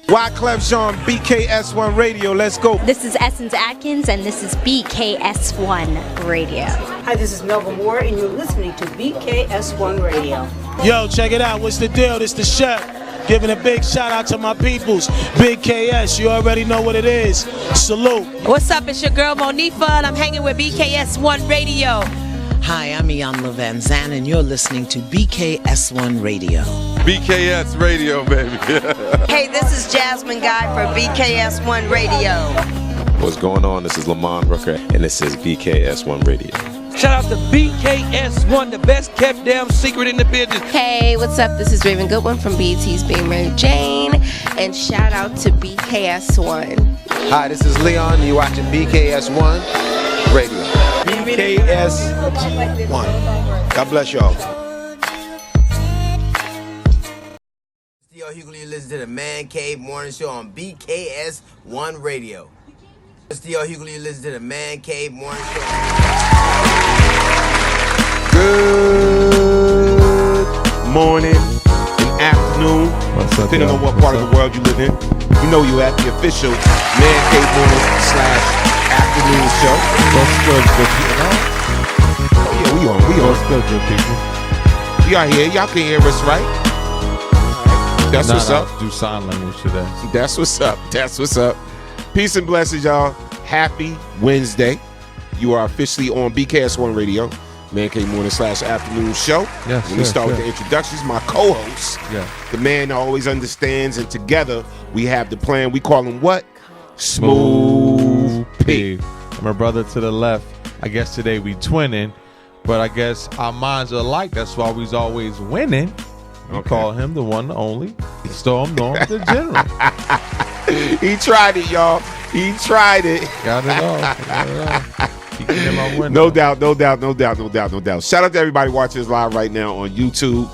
Wyclef Jean, BKS1 Radio. Let's go. This is Essence Atkins, and this is BKS1 Radio. Hi, this is Melba Moore, and you're listening to BKS1 Radio. Yo, check it out. What's the deal? This the chef. Giving a big shout out to my peoples. Big KS, you already know what it is. Salute. What's up? It's your girl Monifa, and I'm hanging with BKS1 Radio. Hi, I'm Iyanla Van Zandt, and you're listening to BKS1 Radio. BKS Radio, baby. Hey, this is Jasmine Guy for BKS1 Radio. What's going on? This is Lamont Rooker, and this is BKS1 Radio. Shout out to BKS1, the best kept damn secret in the business. Hey, what's up? This is Raven Goodwin from BET's Being Mary Jane, and shout out to BKS1. Hi, this is Leon, and you're watching BKS1 Radio. BKS1. God bless y'all. Theo Hughley, you listen to the Man Cave Morning Show on BKS1 Radio. Theo Hughley, you listen to the Man Cave Morning Show. Good morning and afternoon, depending on what part of the world you live in. You know you at the official Man Cave Morning / afternoon show. What's good, people? Oh yeah, we on. What's good, people? We are here. Y'all can hear us, right? That's what's up. Do sign language today. That's what's up. That's what's up. Peace and blessings, y'all. Happy Wednesday. You are officially on BKS1 Radio, Man Cave Morning / afternoon show. Yes, When we start with the introductions, my co-host, the man that always understands, and together we have the plan. We call him what? Smooth P. My brother to the left. I guess today we twinning, but I guess our minds are alike. That's why we's always winning. We call him the one and only Storm Norm the General. He tried it, y'all. He tried it. Got it all. No doubt. Shout out to everybody watching us live right now on YouTube.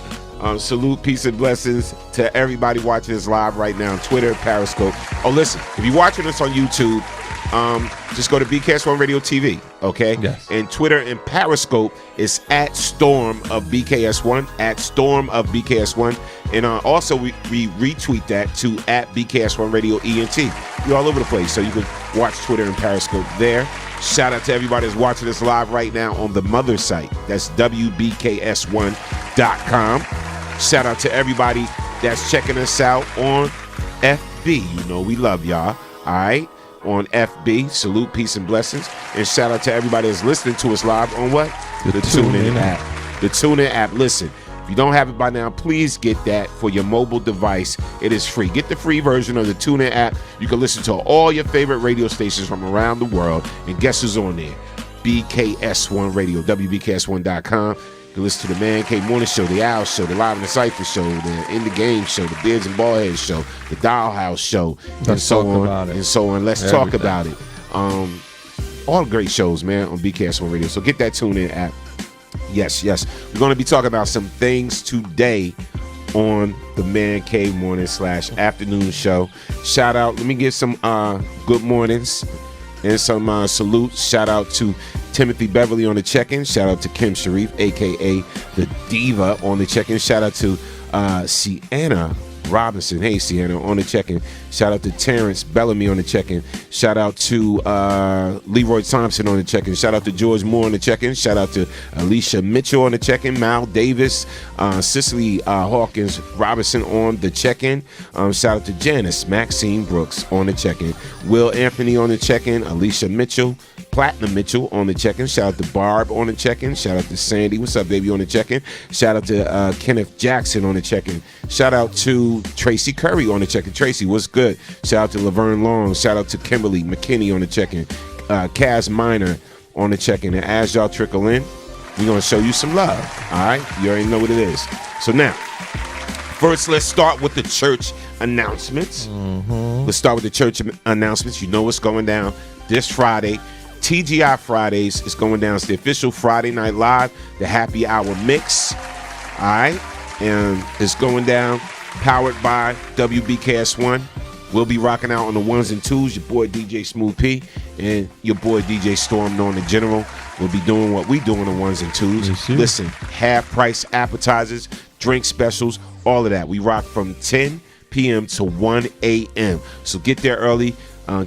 Salute, peace, and blessings to everybody watching us live right now on Twitter, Periscope. Oh, listen, if you're watching us on YouTube, just go to BKS1 Radio TV, okay? Yes. And Twitter and Periscope is at Storm of BKS1, at Storm of BKS1. And also we retweet that to at BKS1 Radio ENT. We're all over the place, so you can watch Twitter and Periscope there. Shout out to everybody that's watching us live right now on the mother site. That's WBKS1.com. Shout out to everybody that's checking us out on FB. You know we love y'all, all right? On FB, salute, peace, and blessings. And shout out to everybody that's listening to us live on what? The TuneIn app. The TuneIn app. Listen, if you don't have it by now, please get that for your mobile device. It is free. Get the free version of the TuneIn app. You can listen to all your favorite radio stations from around the world. And guess who's on there? BKS1 Radio, WBKS1.com. You can listen to the Man Cave Morning Show, the Owl Show, the Live in the Cypher Show, the In the Game Show, the Beards and Ballhead Show, the Dollhouse Show, and so on. Let's talk about it. All great shows, man, on BKS1 Radio. So get that TuneIn app. Yes. We're going to be talking about some things today on the Man Cave Morning / afternoon show. Shout out. Let me give some good mornings and some salutes. Shout out to Timothy Beverly on the check-in. Shout out to Kim Sharif, a.k.a. the Diva, on the check-in. Shout out to Sienna Robinson. Hey, Sienna, on the check-in. Shout out to Terrence Bellamy on the check-in. Shout out to Leroy Thompson on the check-in. Shout out to George Moore on the check-in. Shout out to Alicia Mitchell on the check-in. Mal Davis, Cicely Hawkins Robinson on the check-in. Shout out to Janice Maxine Brooks on the check-in. Will Anthony on the check-in. Alicia Mitchell, Platinum Mitchell on the check-in. Shout out to Barb on the check-in. Shout out to Sandy. What's up, baby, on the check-in. Shout out to Kenneth Jackson on the check-in. Shout out to Tracy Curry on the check-in. Tracy, what's good? Shout out to Laverne Long. Shout out to Kimberly McKinney on the check-in. Kaz Minor on the check-in. And as y'all trickle in, we're going to show you some love. All right? You already know what it is. So now, first, let's start with the church announcements. Let's start with the church announcements. You know what's going down this Friday. TGI Fridays is going down. It's the official Friday Night Live, the happy hour mix. All right? And it's going down, powered by WBKS1. We'll be rocking out on the ones and twos. Your boy DJ Smooth P and your boy DJ Storm Known the General will be doing what we do on the ones and twos. Listen, half price appetizers, drink specials, all of that. We rock from 10 p.m. to 1 a.m. So get there early,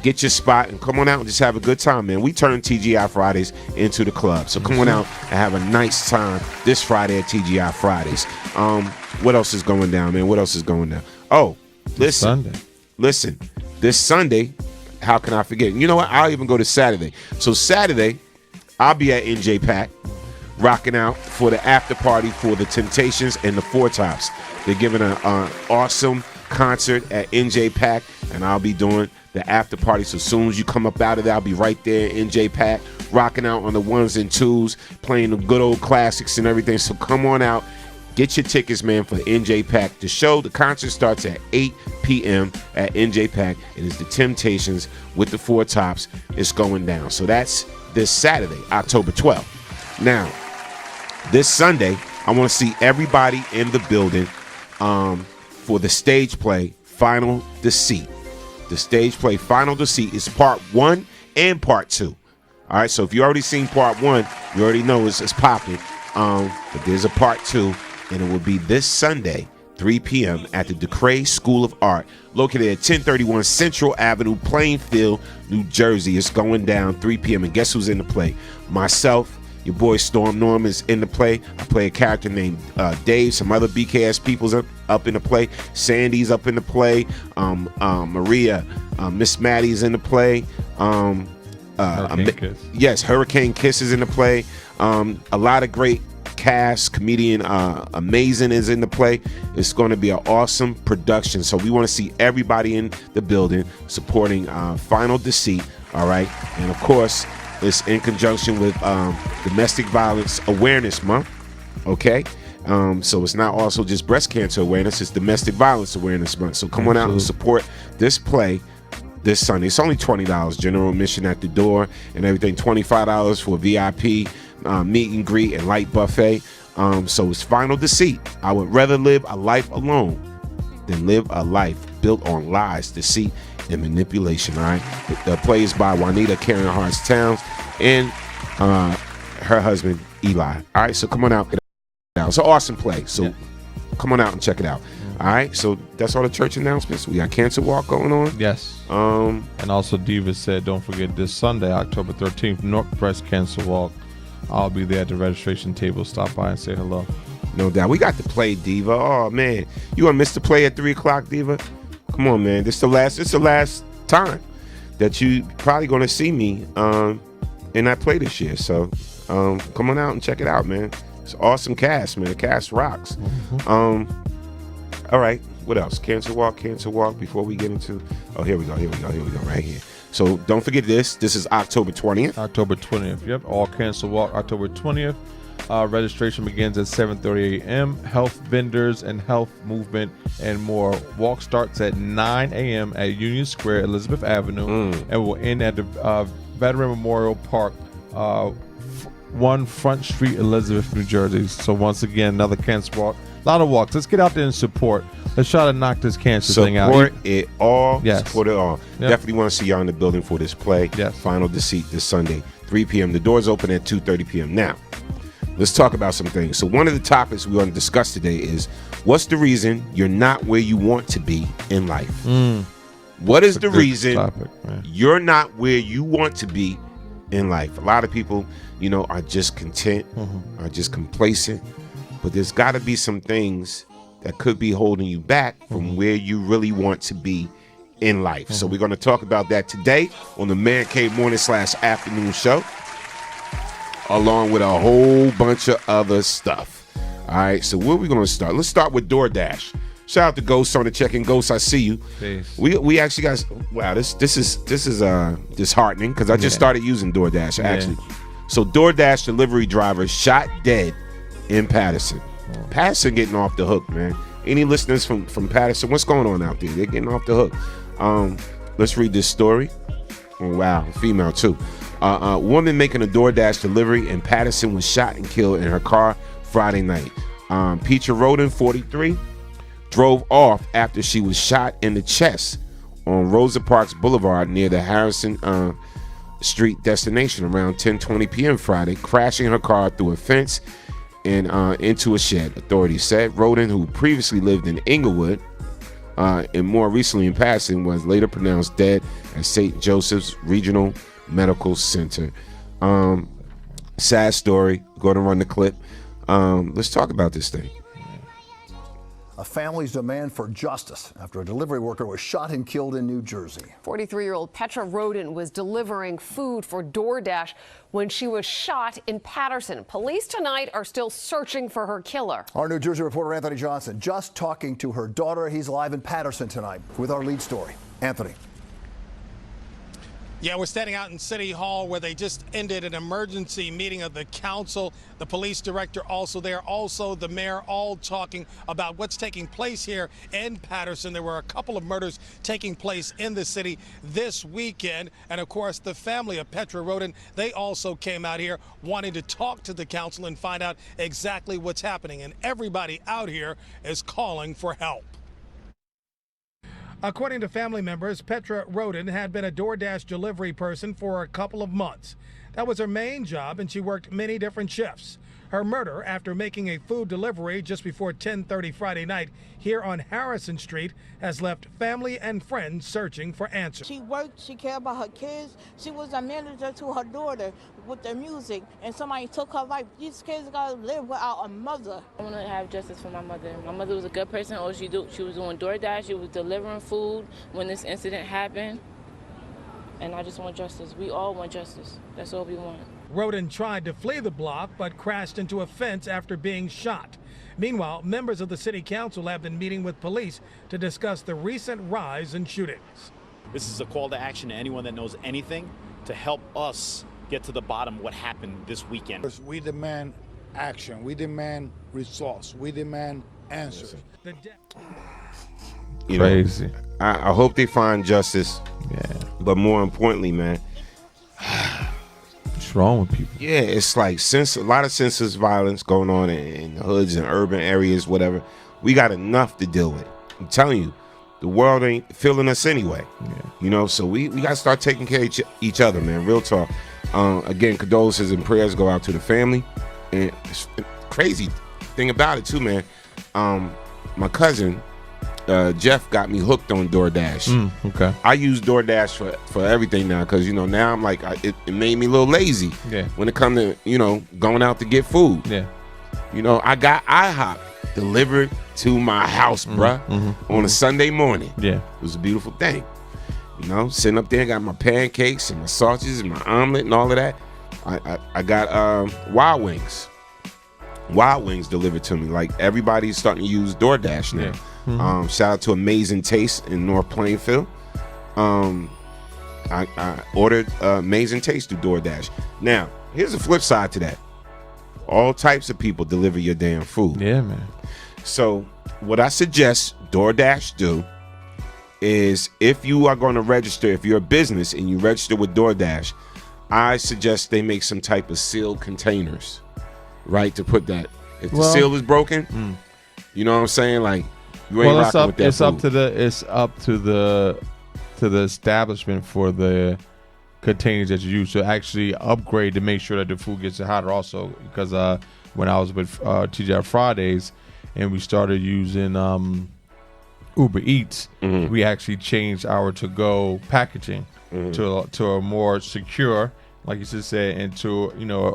get your spot, and come on out and just have a good time, man. We turn TGI Fridays into the club. So come on out and have a nice time this Friday at TGI Fridays. What else is going down, man? What else is going down? Oh, listen. Listen, this Sunday, how can I forget? You know what? I'll even go to Saturday. So Saturday, I'll be at NJ Pack, rocking out for the after party for the Temptations and the Four Tops. They're giving an awesome concert at NJ Pack, and I'll be doing the after party. So as soon as you come up out of there, I'll be right there in NJ Pack, rocking out on the ones and twos, playing the good old classics and everything. So come on out. Get your tickets, man, for NJ Pack. The concert starts at 8 p.m. at NJ Pack. It is the Temptations with the Four Tops. It's going down. So that's this Saturday, October 12th. Now, this Sunday, I want to see everybody in the building for the stage play, Final Deceit. The stage play, Final Deceit, is part 1 and part 2. All right, so if you already seen part 1, you already know it's popping. But there's a part 2. And it will be this Sunday, 3 p.m. at the DeCray School of Art, located at 1031 Central Avenue, Plainfield, New Jersey. It's going down 3 p.m. And guess who's in the play? Myself, your boy Storm Norm is in the play. I play a character named Dave. Some other BKS people's up in the play. Sandy's up in the play. Maria, Miss Maddie's in the play. Yes, Hurricane Kiss is in the play. A lot of great cast, comedian Amazing is in the play. It's going to be an awesome production. So we want to see everybody in the building supporting Final Deceit. All right. And of course, it's in conjunction with Domestic Violence Awareness Month. Okay. So it's not also just breast cancer awareness, it's Domestic Violence Awareness Month. So come on out and support this play this Sunday. It's only $20, general admission at the door and everything. $25 for VIP meet and greet and light buffet. So it's Final Deceit. I would rather live a life alone than live a life built on lies, deceit, and manipulation. All right. The play is by Juanita Karen Hartz Towns and her husband Eli. All right. So come on out. It's an awesome play. So come on out and check it out. All right, so that's all the church announcements. We got Cancer Walk going on. Yes. And also Diva said, don't forget this Sunday, October 13th, North Breast Cancer Walk. I'll be there at the registration table. Stop by and say hello. No doubt. We got to play, Diva. Oh, man. You want to miss the play at 3 o'clock, Diva? Come on, man. This is the last time that you probably going to see me in that play this year. So come on out and check it out, man. It's an awesome cast, man. The cast rocks. All right, what else? Cancer Walk before we get into... Oh, here we go, right here. So don't forget this. This is October 20th. October 20th, yep. All Cancer Walk, October 20th. Registration begins at 7:30 a.m. Health vendors and health movement and more. Walk starts at 9 a.m. at Union Square, Elizabeth Avenue, and will end at the Veteran Memorial Park, 1 Front Street, Elizabeth, New Jersey. So once again, another Cancer Walk. A lot of walks. Let's get out there and support. Let's try to knock this cancer thing out. Support it all. Yes. Support it all. Yep. Definitely want to see y'all in the building for this play. Yes. Final Deceit this Sunday, 3 p.m. The doors open at 2:30 p.m. Now, let's talk about some things. So one of the topics we want to discuss today is, what's the reason you're not where you want to be in life? What is the reason you're not where you want to be in life? A lot of people, you know, are just content, are just complacent, but there's got to be some things that could be holding you back from where you really want to be in life. So we're going to talk about that today on the Man Cave Morning / Afternoon Show, along with a whole bunch of other stuff. All right, so where are we going to start? Let's start with DoorDash. Shout out to Ghost on the check-in. Ghost, I see you. Peace. We actually got, wow, this is disheartening because I just started using DoorDash actually. So DoorDash delivery driver shot dead in Patterson. Patterson getting off the hook, man. Any listeners from Patterson? What's going on out there? They're getting off the hook. Let's read this story. Oh, wow, female too. A woman making a DoorDash delivery in Patterson was shot and killed in her car Friday night. Petra Roden, 43, drove off after she was shot in the chest on Rosa Parks Boulevard near the Harrison Street destination around 10:20 p.m. Friday, crashing her car through a fence and into a shed, authorities said. Roden, who previously lived in Inglewood and more recently in Patterson, was later pronounced dead at St. Joseph's Regional Medical Center. Sad story. Go to run the clip. Let's talk about this thing. A family's demand for justice after a delivery worker was shot and killed in New Jersey. 43-year-old Petra Roden was delivering food for DoorDash when she was shot in Patterson. Police tonight are still searching for her killer. Our New Jersey reporter Anthony Johnson just talking to her daughter. He's live in Patterson tonight with our lead story. Anthony. Yeah, we're standing out in City Hall where they just ended an emergency meeting of the council. The police director also there, also the mayor, all talking about what's taking place here in Patterson. There were a couple of murders taking place in the city this weekend. And of course, the family of Petra Roden, they also came out here wanting to talk to the council and find out exactly what's happening. And everybody out here is calling for help. According to family members, Petra Roden had been a DoorDash delivery person for a couple of months. That was her main job, and she worked many different shifts. Her murder after making a food delivery just before 10:30 Friday night here on Harrison Street has left family and friends searching for answers. She worked, she cared about her kids. She was a manager to her daughter with the music, and somebody took her life. These kids gotta live without a mother. I want to have justice for my mother. My mother was a good person. All she was doing DoorDash. She was delivering food when this incident happened. And I just want justice. We all want justice. That's all we want. Roden tried to flee the block, but crashed into a fence after being shot. Meanwhile, members of the city council have been meeting with police to discuss the recent rise in shootings. This is a call to action to anyone that knows anything to help us get to the bottom of what happened this weekend. We demand action. We demand results. We demand answers. Crazy. I hope they find justice. Yeah. But more importantly, man, what's wrong with people? Yeah, it's like a lot of senseless violence going on in the hoods and urban areas, whatever. We got enough to deal with. I'm telling you, the world ain't feeling us anyway. Yeah. You know, so we got to start taking care of each other, man. Real talk. Again, condolences and prayers go out to the family. And it's crazy thing about it too, man. My cousin Jeff got me hooked on DoorDash. Okay. I use DoorDash for everything now because, you know, now I'm like, it made me a little lazy when it comes to, you know, going out to get food. Yeah. You know, I got IHOP delivered to my house, bruh, on a Sunday morning. Yeah. It was a beautiful thing. You know, sitting up there, got my pancakes and my sausages and my omelet and all of that. I got Wild Wings. Wild Wings delivered to me. Like, everybody's starting to use DoorDash now. Yeah. Shout out to Amazing Taste in North Plainfield. I ordered Amazing Taste through DoorDash. Now, here's the flip side to that. All types of people deliver your damn food. Yeah, man. So what I suggest DoorDash do is, if you are going to register, if you're a business and you register with DoorDash, I suggest they make some type of sealed containers, right, to put that. If the seal is broken, you know what I'm saying? Like, you ain't rocking with that it's food. It's up to the establishment for the containers that you use to actually upgrade to make sure that the food gets hotter also, because when I was with TGI Fridays, and we started using Uber Eats. We actually changed our to-go packaging to a more secure, like you just said, into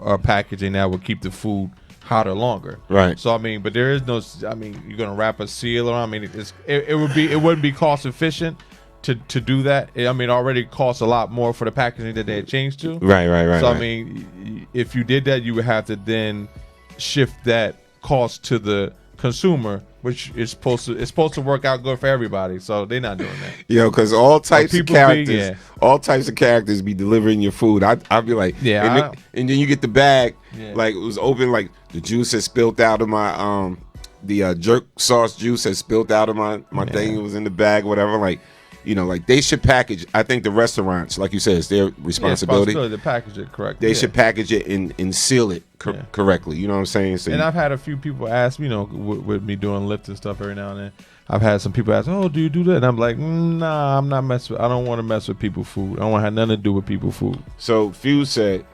a packaging that would keep the food hotter longer. Right. So I mean, but there is no. I mean, you're gonna wrap a seal on. I mean, it wouldn't be cost efficient to do that. I mean, it already costs a lot more for the packaging that they had changed to. Right. So right. I mean, if you did that, you would have to then shift that cost to the consumer, which is supposed to work out good for everybody. So they're not doing that. Because all types of people characters, be delivering your food. I'd be like, and then you get the bag, like it was open, like the juice had spilled out of my the jerk sauce juice had spilled out of my thing. It was in the bag, whatever. Like, like they should package. I think the restaurants, like you said, it's their responsibility. To package it correctly. They should package it and seal it correctly. You know what I'm saying? So I've had a few people ask, with me doing Lyft and stuff every now and then. I've had some people ask, "Oh, do you do that?" And I'm like, "Nah, I'm not messing with. I don't want to mess with people's food. I don't want to have nothing to do with people's food." So Fuse said,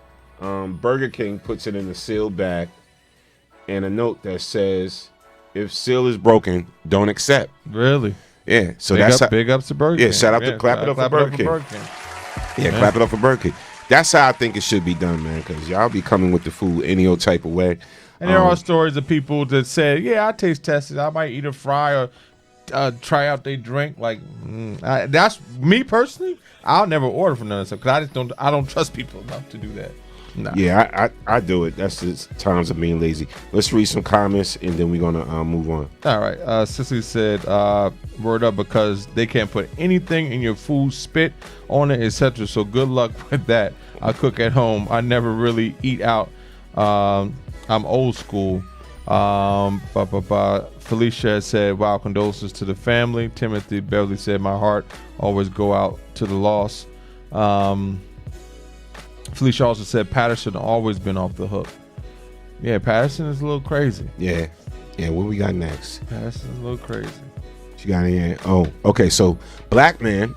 Burger King puts it in a sealed bag and a note that says, "If seal is broken, don't accept." Really? Yeah. So big ups to Burger King. Yeah. Shout out to clap it up for Burger King. Yeah, clap it up for Burger King. That's how I think it should be done, man. Because y'all be coming with the food any old type of way. And there are stories of people that said, "Yeah, I taste tested. I might eat a fry or try out their drink." Like that's me personally. I'll never order from none of stuff because I don't trust people enough to do that. Nah. Yeah, I do it. That's just times of being lazy. Let's read some comments and then we're gonna move on. All right. Cicely said, "Word up because they can't put anything in your food, spit on it, etc. So good luck with that. I cook at home. I never really eat out. I'm old school." Felicia said, "Wow, condolences to the family." Timothy Beverly said, "My heart always go out to the loss." Felicia also said, "Patterson always been off the hook." Yeah, Patterson is a little crazy. Yeah. What we got next? Patterson's a little crazy. What you got in here? Oh, okay. So, black man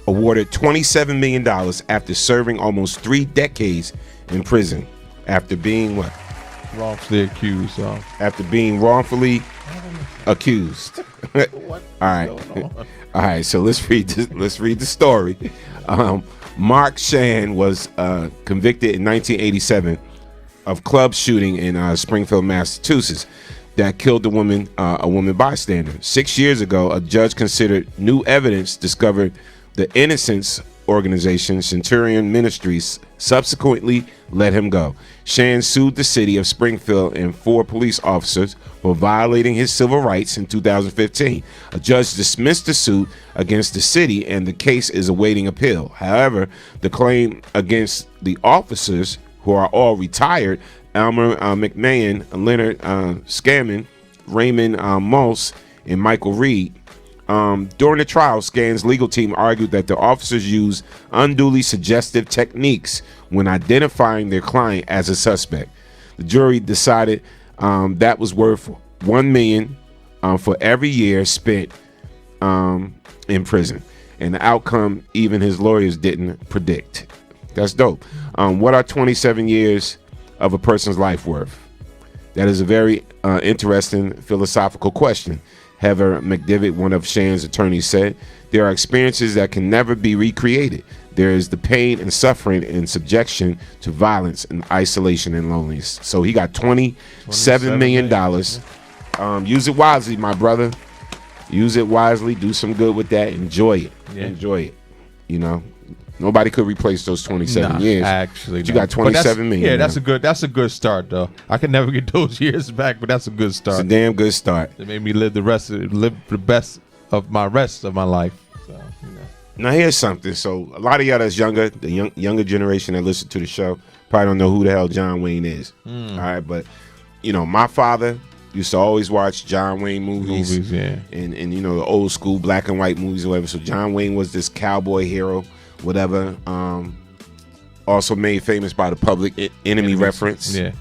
awarded $27 million after serving almost 3 decades in prison after being what? Wrongfully accused. After being wrongfully accused. All right. So let's read the story. Mark Shan was convicted in 1987 of club shooting in Springfield, Massachusetts, that killed a woman bystander. 6 years ago, a judge considered new evidence discovered the Innocence organization, Centurion Ministries, subsequently let him go. Shan sued the city of Springfield and 4 police officers for violating his civil rights in 2015. A judge dismissed the suit against the city and the case is awaiting appeal. However, the claim against the officers, who are all retired, Elmer McMahon, Leonard Scammon, Raymond Moss, and Michael Reed. During the trial, Scan's legal team argued that the officers used unduly suggestive techniques when identifying their client as a suspect. The jury decided that was worth $1 million for every year spent in prison, and the outcome even his lawyers didn't predict. That's dope. What are 27 years of a person's life worth? That is a very interesting philosophical question. Heather McDivitt, one of Shan's attorneys, said, "There are experiences that can never be recreated. There is the pain and suffering and subjection to violence and isolation and loneliness." So he got $27 million. Use it wisely, my brother. Use it wisely. Do some good with that. Enjoy it. Yeah. Enjoy it. Nobody could replace those 27 years. Actually, you got 27 million. Yeah, that's a good start though. I can never get those years back, but that's a good start. It's a damn good start. It made me live the best of my life. So, Now here's something. So a lot of y'all that's younger, the younger generation that listen to the show, probably don't know who the hell John Wayne is. All right, but my father used to always watch John Wayne movies, and the old school black and white movies or whatever. So John Wayne was this cowboy hero, whatever. Also made famous by the Public Enemy reference. Yeah.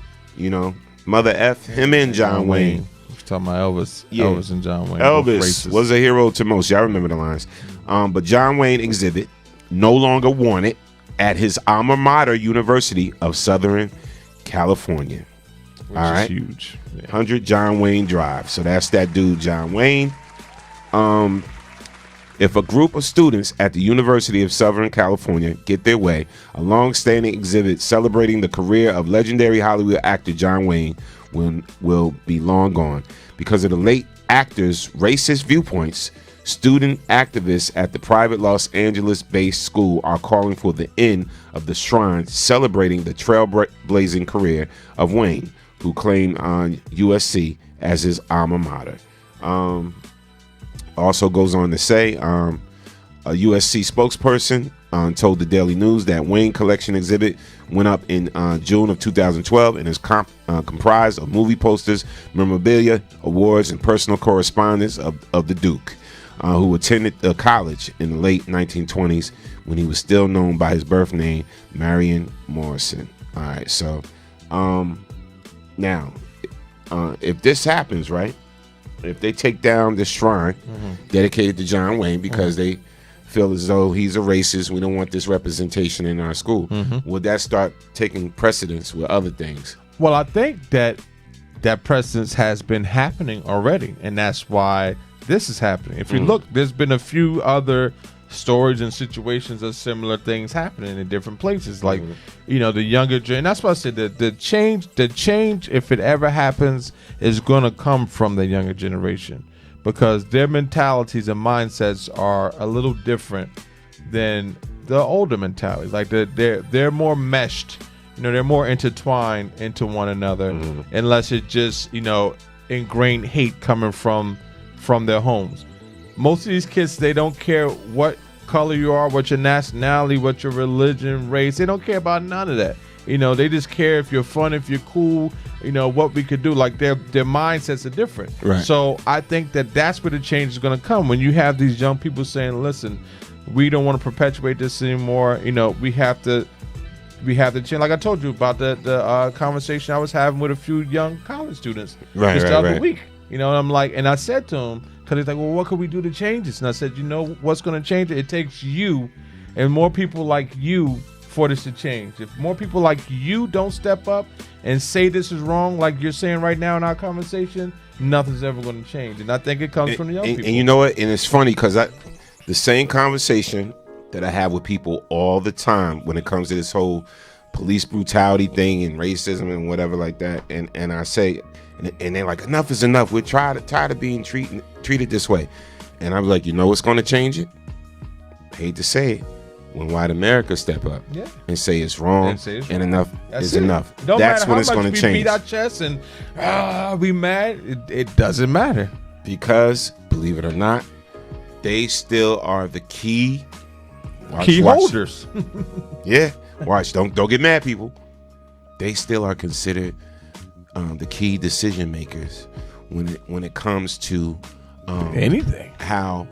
Mother F, him and John Wayne. Talking about Elvis. Yeah. Elvis and John Wayne. Elvis was a hero to most. Y'all remember the lines. But John Wayne exhibit no longer wanted at his alma mater, University of Southern California. Which All is right, huge. Yeah. 100 John Wayne Drive. So that's that dude, John Wayne. If a group of students at the University of Southern California get their way, a long-standing exhibit celebrating the career of legendary Hollywood actor John Wayne will be long gone. Because of the late actor's racist viewpoints, student activists at the private Los Angeles-based school are calling for the end of the shrine celebrating the trailblazing career of Wayne, who claimed on USC as his alma mater. Also goes on to say, a USC spokesperson told the Daily News that Wayne collection exhibit went up in June of 2012 and is comprised of movie posters, memorabilia, awards, and personal correspondence of the Duke, who attended the college in the late 1920s when he was still known by his birth name, Marion Morrison. All right, so now, if this happens, right? If they take down this shrine dedicated to John Wayne because they feel as though he's a racist, we don't want this representation in our school, would that start taking precedence with other things? Well, I think that precedence has been happening already, and that's why this is happening. If you look, there's been a few other stories and situations of similar things happening in different places, like the younger generation. That's why I said that the change, if it ever happens, is going to come from the younger generation, because their mentalities and mindsets are a little different than the older mentalities. Like they're more meshed, they're more intertwined into one another, unless it's just ingrained hate coming from their homes. Most of these kids, they don't care what color you are, what your nationality, what your religion, race. They don't care about none of that. They just care if you're fun, if you're cool, what we could do. Like their mindsets are different. Right. So I think that's where the change is going to come. When you have these young people saying, listen, we don't want to perpetuate this anymore. We have to change. Like I told you about the conversation I was having with a few young college students just the other week. I'm like, and I said to them, because he's like, well, what could we do to change this? And I said, what's going to change it? It takes you and more people like you for this to change. If more people like you don't step up and say this is wrong, like you're saying right now in our conversation, nothing's ever going to change. And I think it comes from the young people. And you know what? And it's funny because the same conversation that I have with people all the time when it comes to this whole police brutality thing and racism and whatever like that, and I say, and they're like, enough is enough. We're tired of being treated this way. And I'm like, what's going to change it? I hate to say it. When white America step up and say it's wrong and enough is enough. That's when it's going to change. We beat our chests and we mad. It doesn't matter. Because, believe it or not, they still are the key holders. Yeah. Watch, don't get mad, people. They still are considered the key decision makers when it comes to anything. How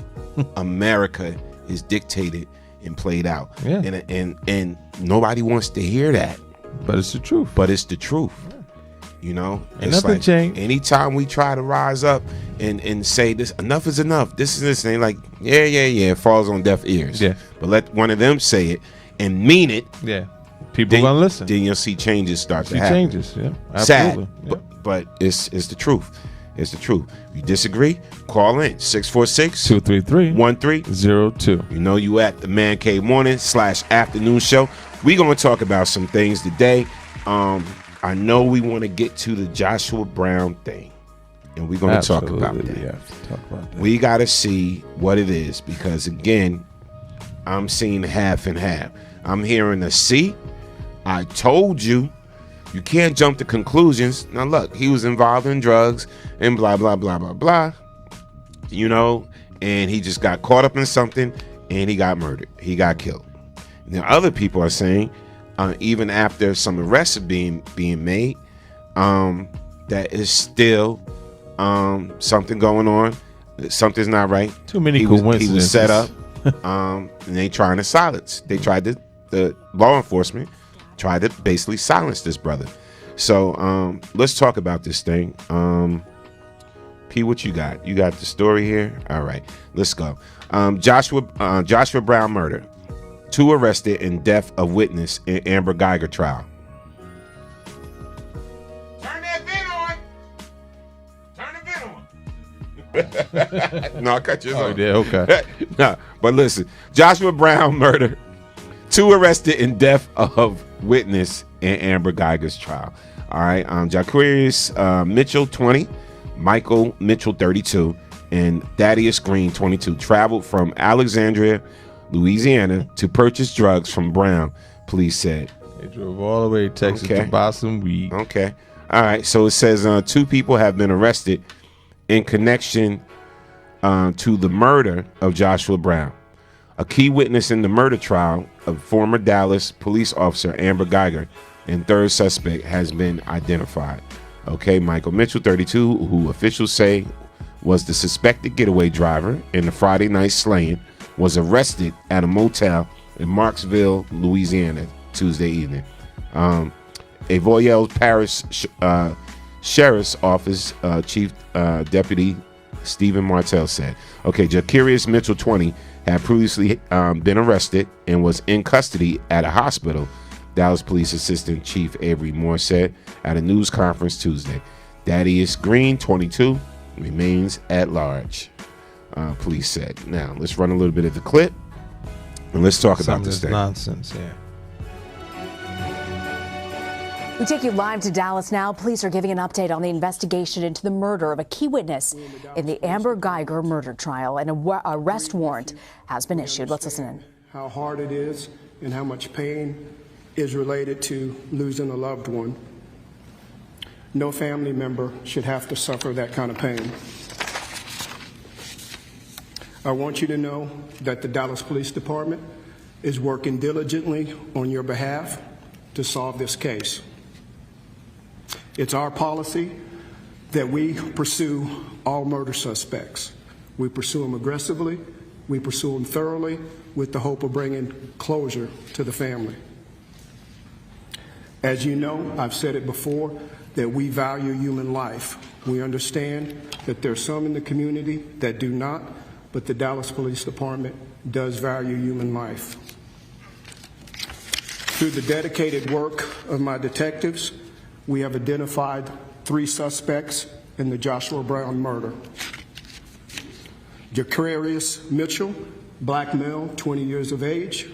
America is dictated and played out. Yeah. And nobody wants to hear that. But it's the truth. Yeah. And nothing changed. Anytime we try to rise up and say this, enough is enough. This is this thing. Like, yeah. It falls on deaf ears. Yeah. But let one of them say it and mean it. Yeah. People gonna listen. Then you'll see changes start to happen. Changes. Yeah. Absolutely. Sad. But it's the truth. It's the truth. If you disagree, call in 646-233-1302. You at the Man Cave Morning /afternoon show. We're going to talk about some things today. I know we want to get to the Joshua Brown thing, and we're going to talk about that. We got to see what it is, because again, I'm seeing half and half. I'm hearing a C. I told you. You can't jump to conclusions. Now look, he was involved in drugs and blah, blah, blah, blah, blah. And he just got caught up in something and he got murdered. He got killed. Now other people are saying, even after some arrests are being made, that is still something going on. Something's not right. Too many coincidences. He was set up and they trying to silence. They tried to, the law enforcement tried to basically silence this brother. So let's talk about this thing. P, what you got? You got the story here? All right, let's go. Joshua Brown murder. 2 arrested and death of witness in Amber Geiger trial. Turn that No, I cut yours Oh, off. yeah, okay. No, but listen, Joshua Brown murder. 2 arrested in death of witness in Amber Geiger's trial. All right, Jaquarius Mitchell, 20, Michael Mitchell, 32, and Thaddeus Green, 22, traveled from Alexandria, Louisiana, to purchase drugs from Brown, police said. They drove all the way to Texas to buy some weed. Okay. All right. So it says 2 people have been arrested in connection to the murder of Joshua Brown. A key witness in the murder trial of former Dallas police officer Amber Geiger and third suspect has been identified. Okay. Michael Mitchell, 32, who officials say was the suspected getaway driver in the Friday night slaying, was arrested at a motel in Marksville, Louisiana, Tuesday evening. Avoyelles Parish Sheriff's Office Chief Deputy Stephen Martell said. Okay, Jaquarius Mitchell, 20, had previously been arrested and was in custody at a hospital, Dallas Police Assistant Chief Avery Moore said at a news conference Tuesday. Thaddeus Green, 22, remains at large, police said. Now, let's run a little bit of the clip and let's talk about this thing. Nonsense, yeah. We take you live to Dallas now. Police are giving an update on the investigation into the murder of a key witness in the Amber Geiger murder trial. An arrest warrant has been issued. Let's listen in. How hard it is and how much pain is related to losing a loved one. No family member should have to suffer that kind of pain. I want you to know that the Dallas Police Department is working diligently on your behalf to solve this case. It's our policy that we pursue all murder suspects. We pursue them aggressively, we pursue them thoroughly with the hope of bringing closure to the family. As you know, I've said it before, that we value human life. We understand that there's some in the community that do not, but the Dallas Police Department does value human life. Through the dedicated work of my detectives, we have identified 3 suspects in the Joshua Brown murder. Jaquarius Mitchell, black male, 20 years of age.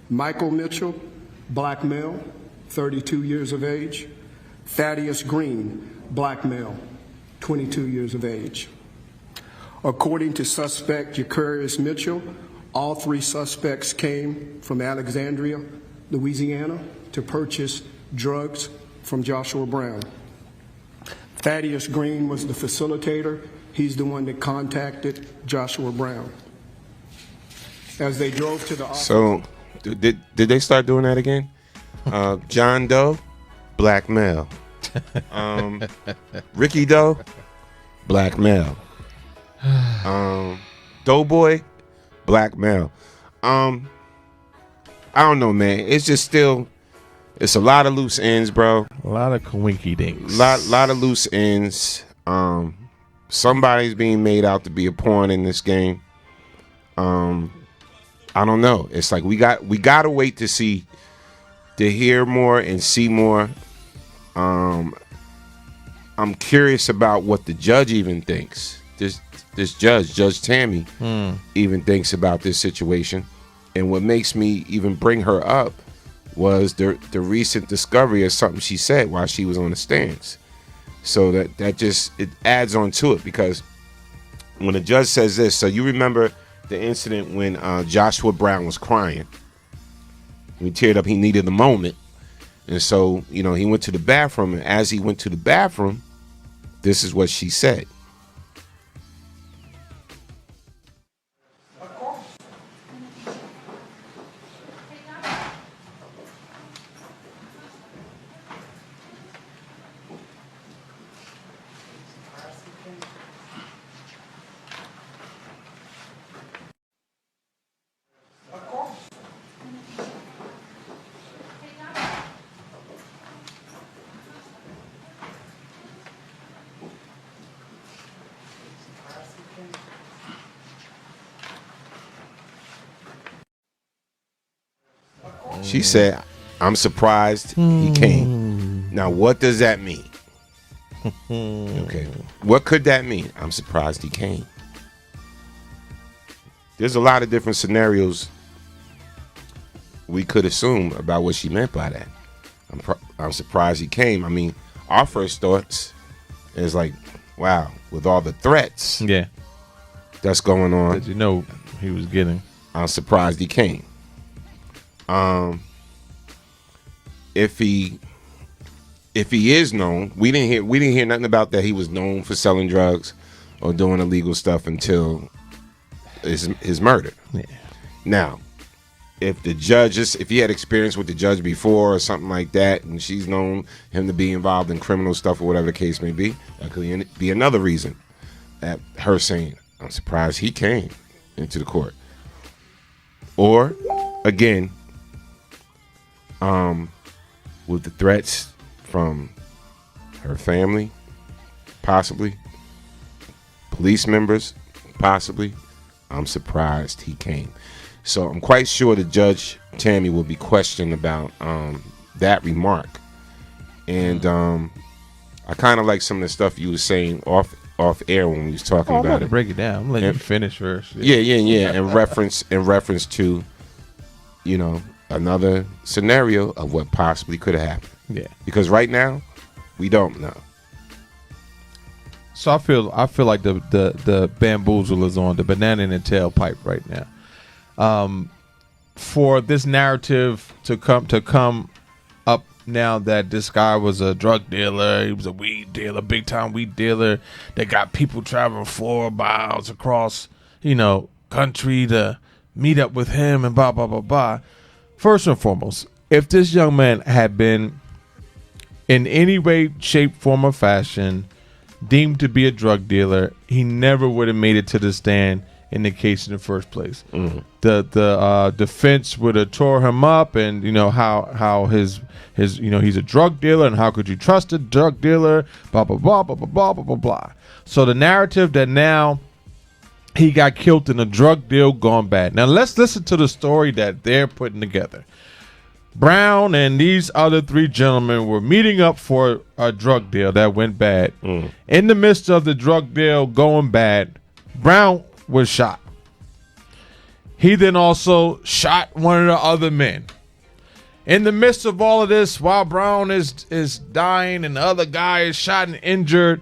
Michael Mitchell, black male, 32 years of age. Thaddeus Green, black male, 22 years of age. According to suspect Jaquarius Mitchell, all 3 suspects came from Alexandria, Louisiana, to purchase drugs from Joshua Brown. Thaddeus Green was the facilitator. He's the one that contacted Joshua Brown. As they drove to the office. So, did they start doing that again? John Doe, black male. Ricky Doe, black male. Doughboy, black male. I don't know, man. It's just still, it's a lot of loose ends, bro. A lot of coinky dinks. Lot of loose ends. Somebody's being made out to be a pawn in this game. I don't know. It's like we gotta wait to hear more and see more. I'm curious about what the judge even thinks. This judge, Judge Tammy, even thinks about this situation. And what makes me even bring her up was the recent discovery of something she said while she was on the stands. So that just, it adds on to it, because when the judge says this, so you remember the incident when Joshua Brown was crying. He teared up, he needed a moment. And so, he went to the bathroom, and as he went to the bathroom, this is what she said. She said, I'm surprised he came. Now, what does that mean? Okay. What could that mean? I'm surprised he came. There's a lot of different scenarios we could assume about what she meant by that. I'm surprised he came. I mean, our first thoughts is like, wow, with all the threats that's going on. That you know he was getting. I'm surprised he came. If he is known, we didn't hear nothing about that he was known for selling drugs or doing illegal stuff until his murder. Yeah. Now, if he had experience with the judge before or something like that, and she's known him to be involved in criminal stuff or whatever the case may be, that could be another reason that her saying, I'm surprised he came into the court. Or, again, with the threats from her family, possibly, police members, possibly, I'm surprised he came. So I'm quite sure the Judge Tammy will be questioned about that remark. And I kind of like some of the stuff you were saying off air when we was talking I'm about to it. break it down. I'm letting you finish first. Yeah. In reference to, another scenario of what possibly could have happened. Yeah. Because right now, we don't know. So I feel like the bamboozle is on, the banana in the tailpipe right now. For this narrative to come up now that this guy was a drug dealer, he was a weed dealer, big time weed dealer that got people traveling 4 miles across, country to meet up with him and blah blah blah blah. First and foremost, if this young man had been in any way, shape, form, or fashion deemed to be a drug dealer, he never would have made it to the stand in the case in the first place. Mm-hmm. The defense would have tore him up, and how his he's a drug dealer, and how could you trust a drug dealer? Blah blah blah blah blah blah blah blah blah. So the narrative that now he got killed in a drug deal gone bad. Now let's listen to the story that they're putting together. Brown and these other 3 gentlemen were meeting up for a drug deal that went bad. In the midst of the drug deal going bad, Brown was shot. He then also shot one of the other men. In the midst of all of this, while Brown is dying and the other guy is shot and injured,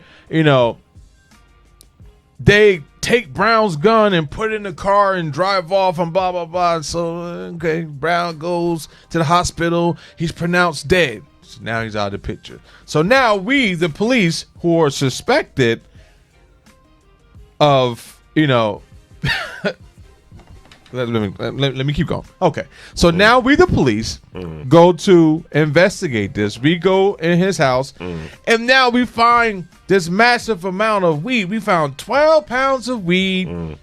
they take Brown's gun and put it in the car and drive off and blah, blah, blah. So, Brown goes to the hospital. He's pronounced dead. So now he's out of the picture. So now we, the police, who are suspected of, let me keep going. Okay. So now we, the police, go to investigate this. We go in his house, and now we find this massive amount of weed. We found 12 pounds of weed.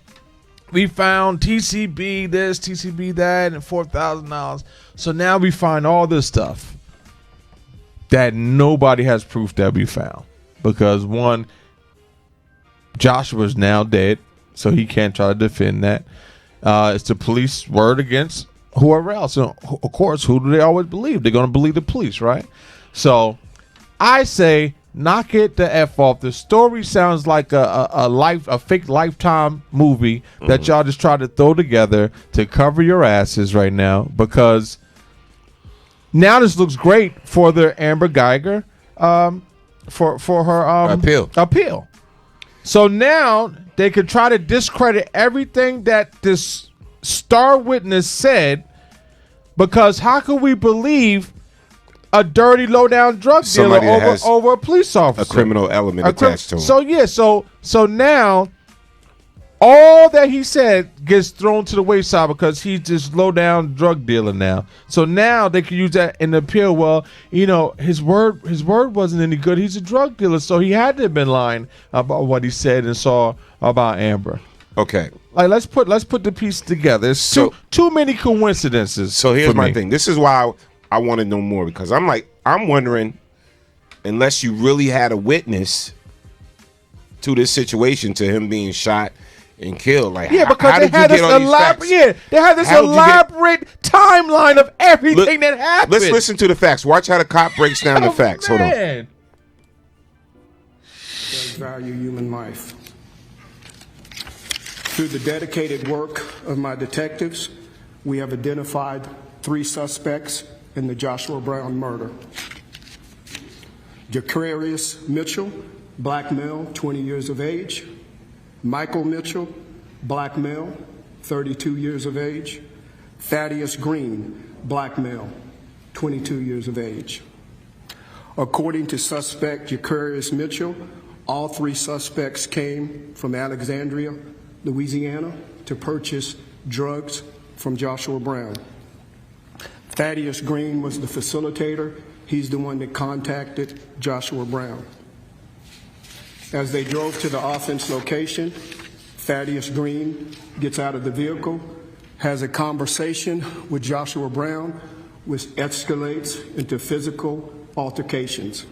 We found TCB this, TCB that, and $4,000. So now we find all this stuff that nobody has proof that we found. Because one, Joshua's now dead, so he can't try to defend that. It's the police word against whoever else. And of course, who do they always believe? They're going to believe the police, right? So I say, knock it the F off. The story sounds like a fake Lifetime movie that y'all just try to throw together to cover your asses right now, because now this looks great for the Amber Geiger for her appeal. So now they could try to discredit everything that this star witness said, because how can we believe a dirty, low-down drug dealer over a police officer? A criminal element attached to him. So now all that he said gets thrown to the wayside because he's this low-down drug dealer now. So now they can use that in the appeal. Well, his word wasn't any good. He's a drug dealer, so he had to have been lying about what he said and saw about Amber. Okay. Like let's put the piece together. It's too many coincidences. So here's my thing. This is why I want to know more, because I'm wondering, unless you really had a witness to this situation, to him being shot and killed, because they had this elaborate timeline of everything that happened. Let's listen to the facts. Watch how the cop breaks down the facts. Hold on. value human life. Through the dedicated work of my detectives, we have identified 3 suspects in the Joshua Brown murder. Jacarius Mitchell, black male, 20 years of age. Michael Mitchell, black male, 32 years of age. Thaddeus Green, black male, 22 years of age. According to suspect Jacarius Mitchell, all 3 suspects came from Alexandria, Louisiana, to purchase drugs from Joshua Brown. Thaddeus Green was the facilitator. He's the one that contacted Joshua Brown. As they drove to the offense location, Thaddeus Green gets out of the vehicle, has a conversation with Joshua Brown, which escalates into physical altercations,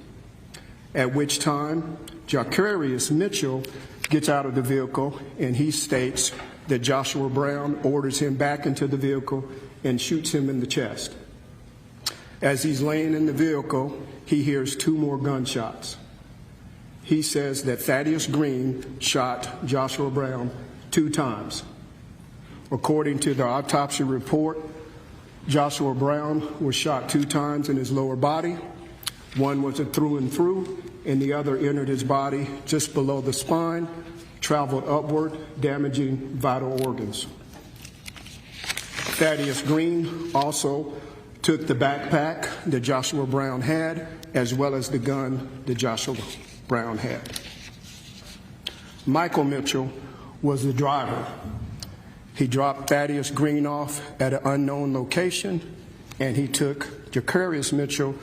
at which time Jacarius Mitchell gets out of the vehicle and he states that Joshua Brown orders him back into the vehicle and shoots him in the chest. As he's laying in the vehicle, he hears 2 more gunshots. He says that Thaddeus Green shot Joshua Brown 2 times. According to the autopsy report, Joshua Brown was shot 2 times in his lower body. One was a through and through, and the other entered his body just below the spine, traveled upward, damaging vital organs. Thaddeus Green also took the backpack that Joshua Brown had, as well as the gun that Joshua Brown had. Michael Mitchell was the driver. He dropped Thaddeus Green off at an unknown location, and he took Jacarius Mitchell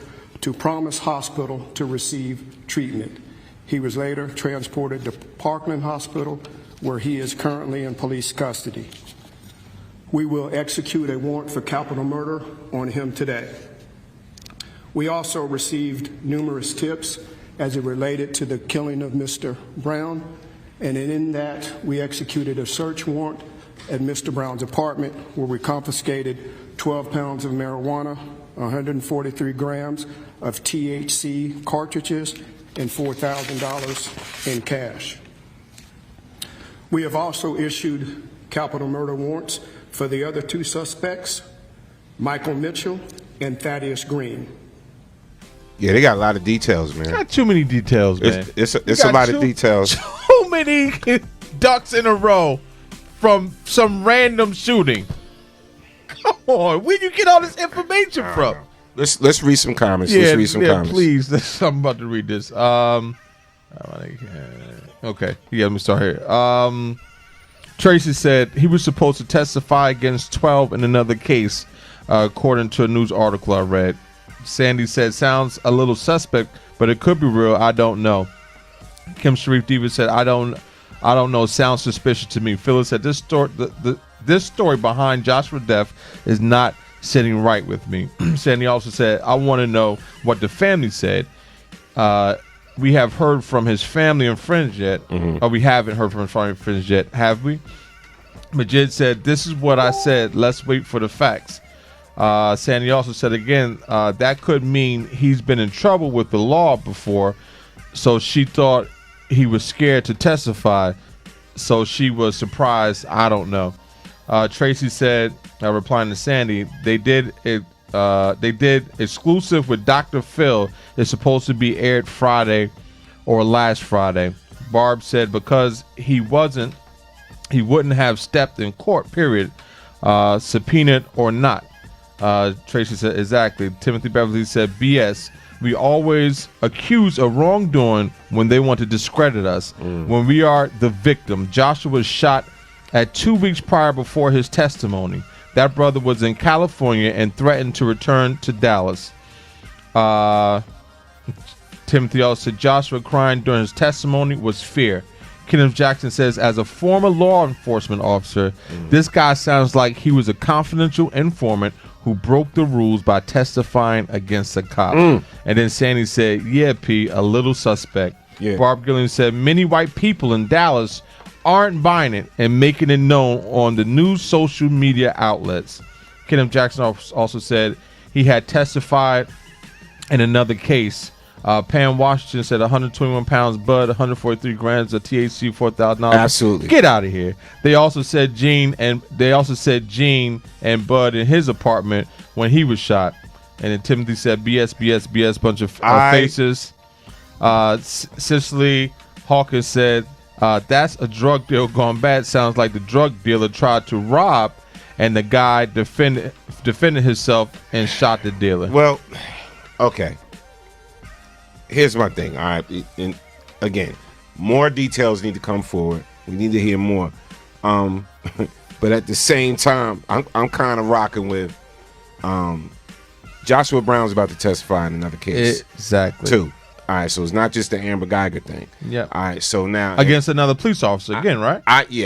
to Promise Hospital to receive treatment. He was later transported to Parkland Hospital, where he is currently in police custody. We will execute a warrant for capital murder on him today. We also received numerous tips as it related to the killing of Mr. Brown, and in that we executed a search warrant at Mr. Brown's apartment, where we confiscated 12 pounds of marijuana, 143 grams of THC cartridges, and $4,000 in cash. We have also issued capital murder warrants for the other 2 suspects, Michael Mitchell and Thaddeus Green. Yeah, they got a lot of details, man. Got too many details, man. It's a lot of details. Too many ducks in a row from some random shooting. Come on, where you get all this information from? Let's read some comments. Let's read some comments. Please. I'm about to read this. Okay, yeah, let me start here. Tracy said he was supposed to testify against 12 in another case, according to a news article I read. Sandy said, sounds a little suspect, but it could be real. I don't know. Kim Sharif Diva said, I don't know. Sounds suspicious to me. Phyllis said, this story behind Joshua's death is not sitting right with me. Sandy also said, I want to know what the family said. We have heard from his family and friends yet. Or we haven't heard from his family and friends yet, have we? Majid said, this is what I said. Let's wait for the facts. Sandy also said again, that could mean he's been in trouble with the law before, so she thought he was scared to testify, so she was surprised. I don't know. Tracy said, replying to Sandy, they did exclusive with Dr. Phil. It's supposed to be aired Friday or last Friday. Barb said because he wouldn't have stepped in court, period, subpoenaed or not. Tracy said, exactly. Timothy Beverly said, BS. We always accuse of wrongdoing when they want to discredit us. When we are the victim. Joshua was shot at 2 weeks prior before his testimony. That brother was in California and threatened to return to Dallas. Timothy also said Joshua crying during his testimony was fear. Kenneth Jackson says, as a former law enforcement officer, this guy sounds like he was a confidential informant who broke the rules by testifying against a cop. And then Sandy said, yeah, P, a little suspect. Yeah. Barb Gillian said, many white people in Dallas aren't buying it and making it known on the new social media outlets. Kenneth Jackson also said he had testified in another case Pam Washington said 121 pounds bud, 143 grams of THC, $4,000. Absolutely. Get out of here. They also said Gene and Bud in his apartment when he was shot. And then Timothy said BS, bunch of faces. Cicely Hawkins said, that's a drug deal gone bad. Sounds like the drug dealer tried to rob and the guy defended himself and shot the dealer. Well, okay. Here's my thing. All right. And again, more details need to come forward. We need to hear more. But at the same time, I'm kind of rocking with Joshua Brown's about to testify in another case. Exactly. Too. All right, so it's not just the Amber Geiger thing. Yeah. All right, so now against another police officer again, right? We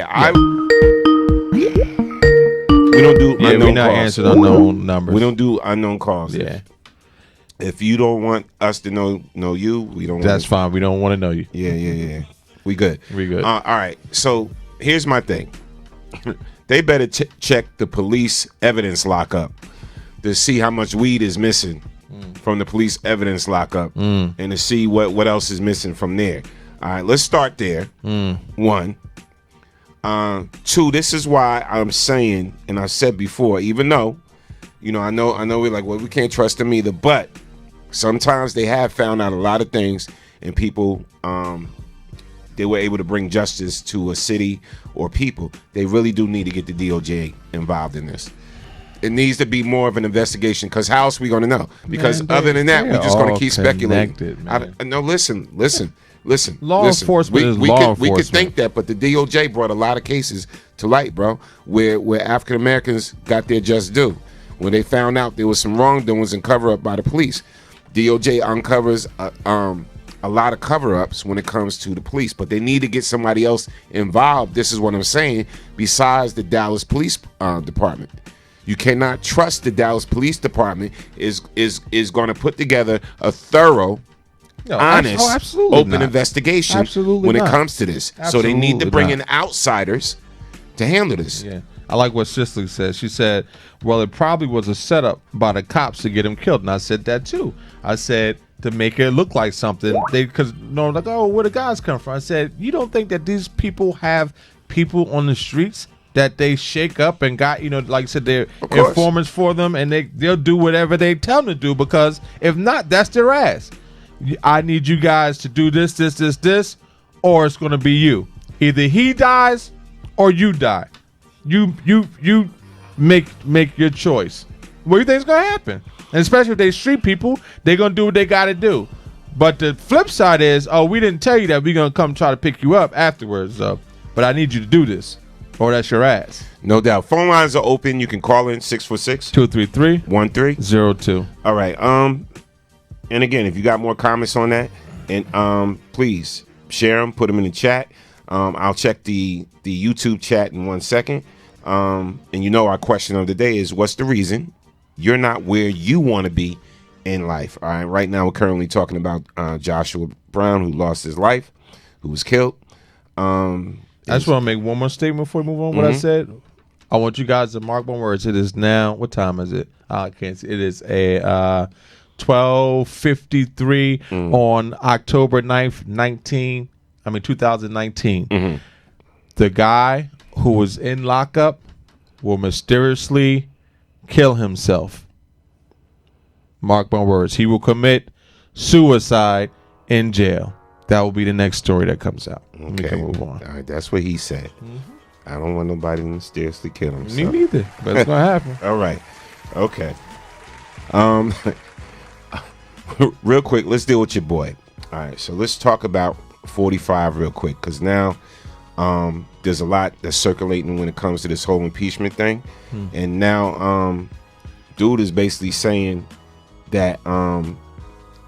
don't do unknown we're not calls. answering unknown numbers. We don't do unknown calls. Yeah. If you don't want us to know you, we don't. That's fine. We don't want to know you. Yeah. We good. We good. All right. So here's my thing. They better check the police evidence lockup to see how much weed is missing from the police evidence lockup, and to see what else is missing from there. All right. Let's start there. 1. 2, this is why I'm saying, and I said before, even though, I know we're like, well, we can't trust them either, but sometimes they have found out a lot of things, and people, they were able to bring justice to a city or people. They really do need to get the DOJ involved in this. It needs to be more of an investigation, because how else are we going to know? Because other than that, we're just going to keep speculating. No, listen. Law enforcement is law enforcement. We could think that, but the DOJ brought a lot of cases to light, bro, where African Americans got their just due. When they found out there was some wrongdoings and cover up by the police, DOJ uncovers a lot of cover-ups when it comes to the police, but they need to get somebody else involved. This is what I'm saying. Besides the Dallas Police Department, you cannot trust the Dallas Police Department is going to put together a thorough, honest, open investigation when it comes to this. So they need to bring in outsiders to handle this. Yeah. I like what Cicely said. She said, well, it probably was a setup by the cops to get him killed. And I said that too. I said, to make it look like something. Because like, oh, where the guys come from? I said, you don't think that these people have people on the streets that they shake up and got, like I said, they're informants for them, and they'll do whatever they tell them to do, because if not, that's their ass. I need you guys to do this, or it's going to be you. Either he dies or you die. You make your choice. What do you think is going to happen? And especially if they street people, they're going to do what they got to do. But the flip side is, oh, we didn't tell you that. We're going to come try to pick you up afterwards. But I need you to do this, or that's your ass. No doubt. Phone lines are open. You can call in 646-233-1302. All right. And again, if you got more comments on that, and please share them, put them in the chat. I'll check the YouTube chat in 1 second. And our question of the day is, what's the reason you're not where you want to be in life? All right. Right now, we're currently talking about Joshua Brown, who lost his life, who was killed. I just want to make one more statement before we move on. What I said, I want you guys to mark my words. It is now, what time is it? I can't see. It is a 12:53 on October 9th, 2019. The guy who was in lockup will mysteriously kill himself. Mark my words. He will commit suicide in jail. That will be the next story that comes out. Okay. We can move on. All right, that's what he said. I don't want nobody to mysteriously kill himself. Me neither, but it's going to happen. All right. Okay. Real quick, let's deal with your boy. All right, so let's talk about 45 real quick, because now there's a lot that's circulating when it comes to this whole impeachment thing. And now dude is basically saying that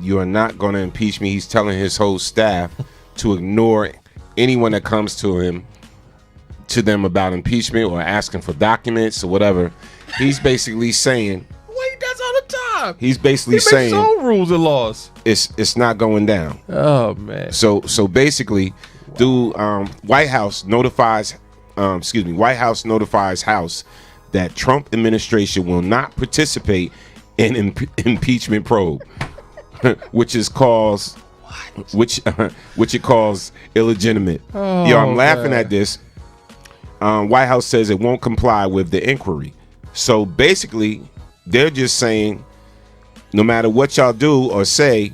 you are not going to impeach me. He's telling his whole staff to ignore anyone that comes to them about impeachment or asking for documents or whatever. He's basically saying, Wait, that's all the time. He's basically saying his own rules and laws. It's not going down. Oh man. So basically, dude, White House notifies House that Trump administration will not participate in impeachment probe. which it calls illegitimate. Oh, Yo, I'm laughing man. at this. White House says it won't comply with the inquiry. So basically, they're just saying, no matter what y'all do or say,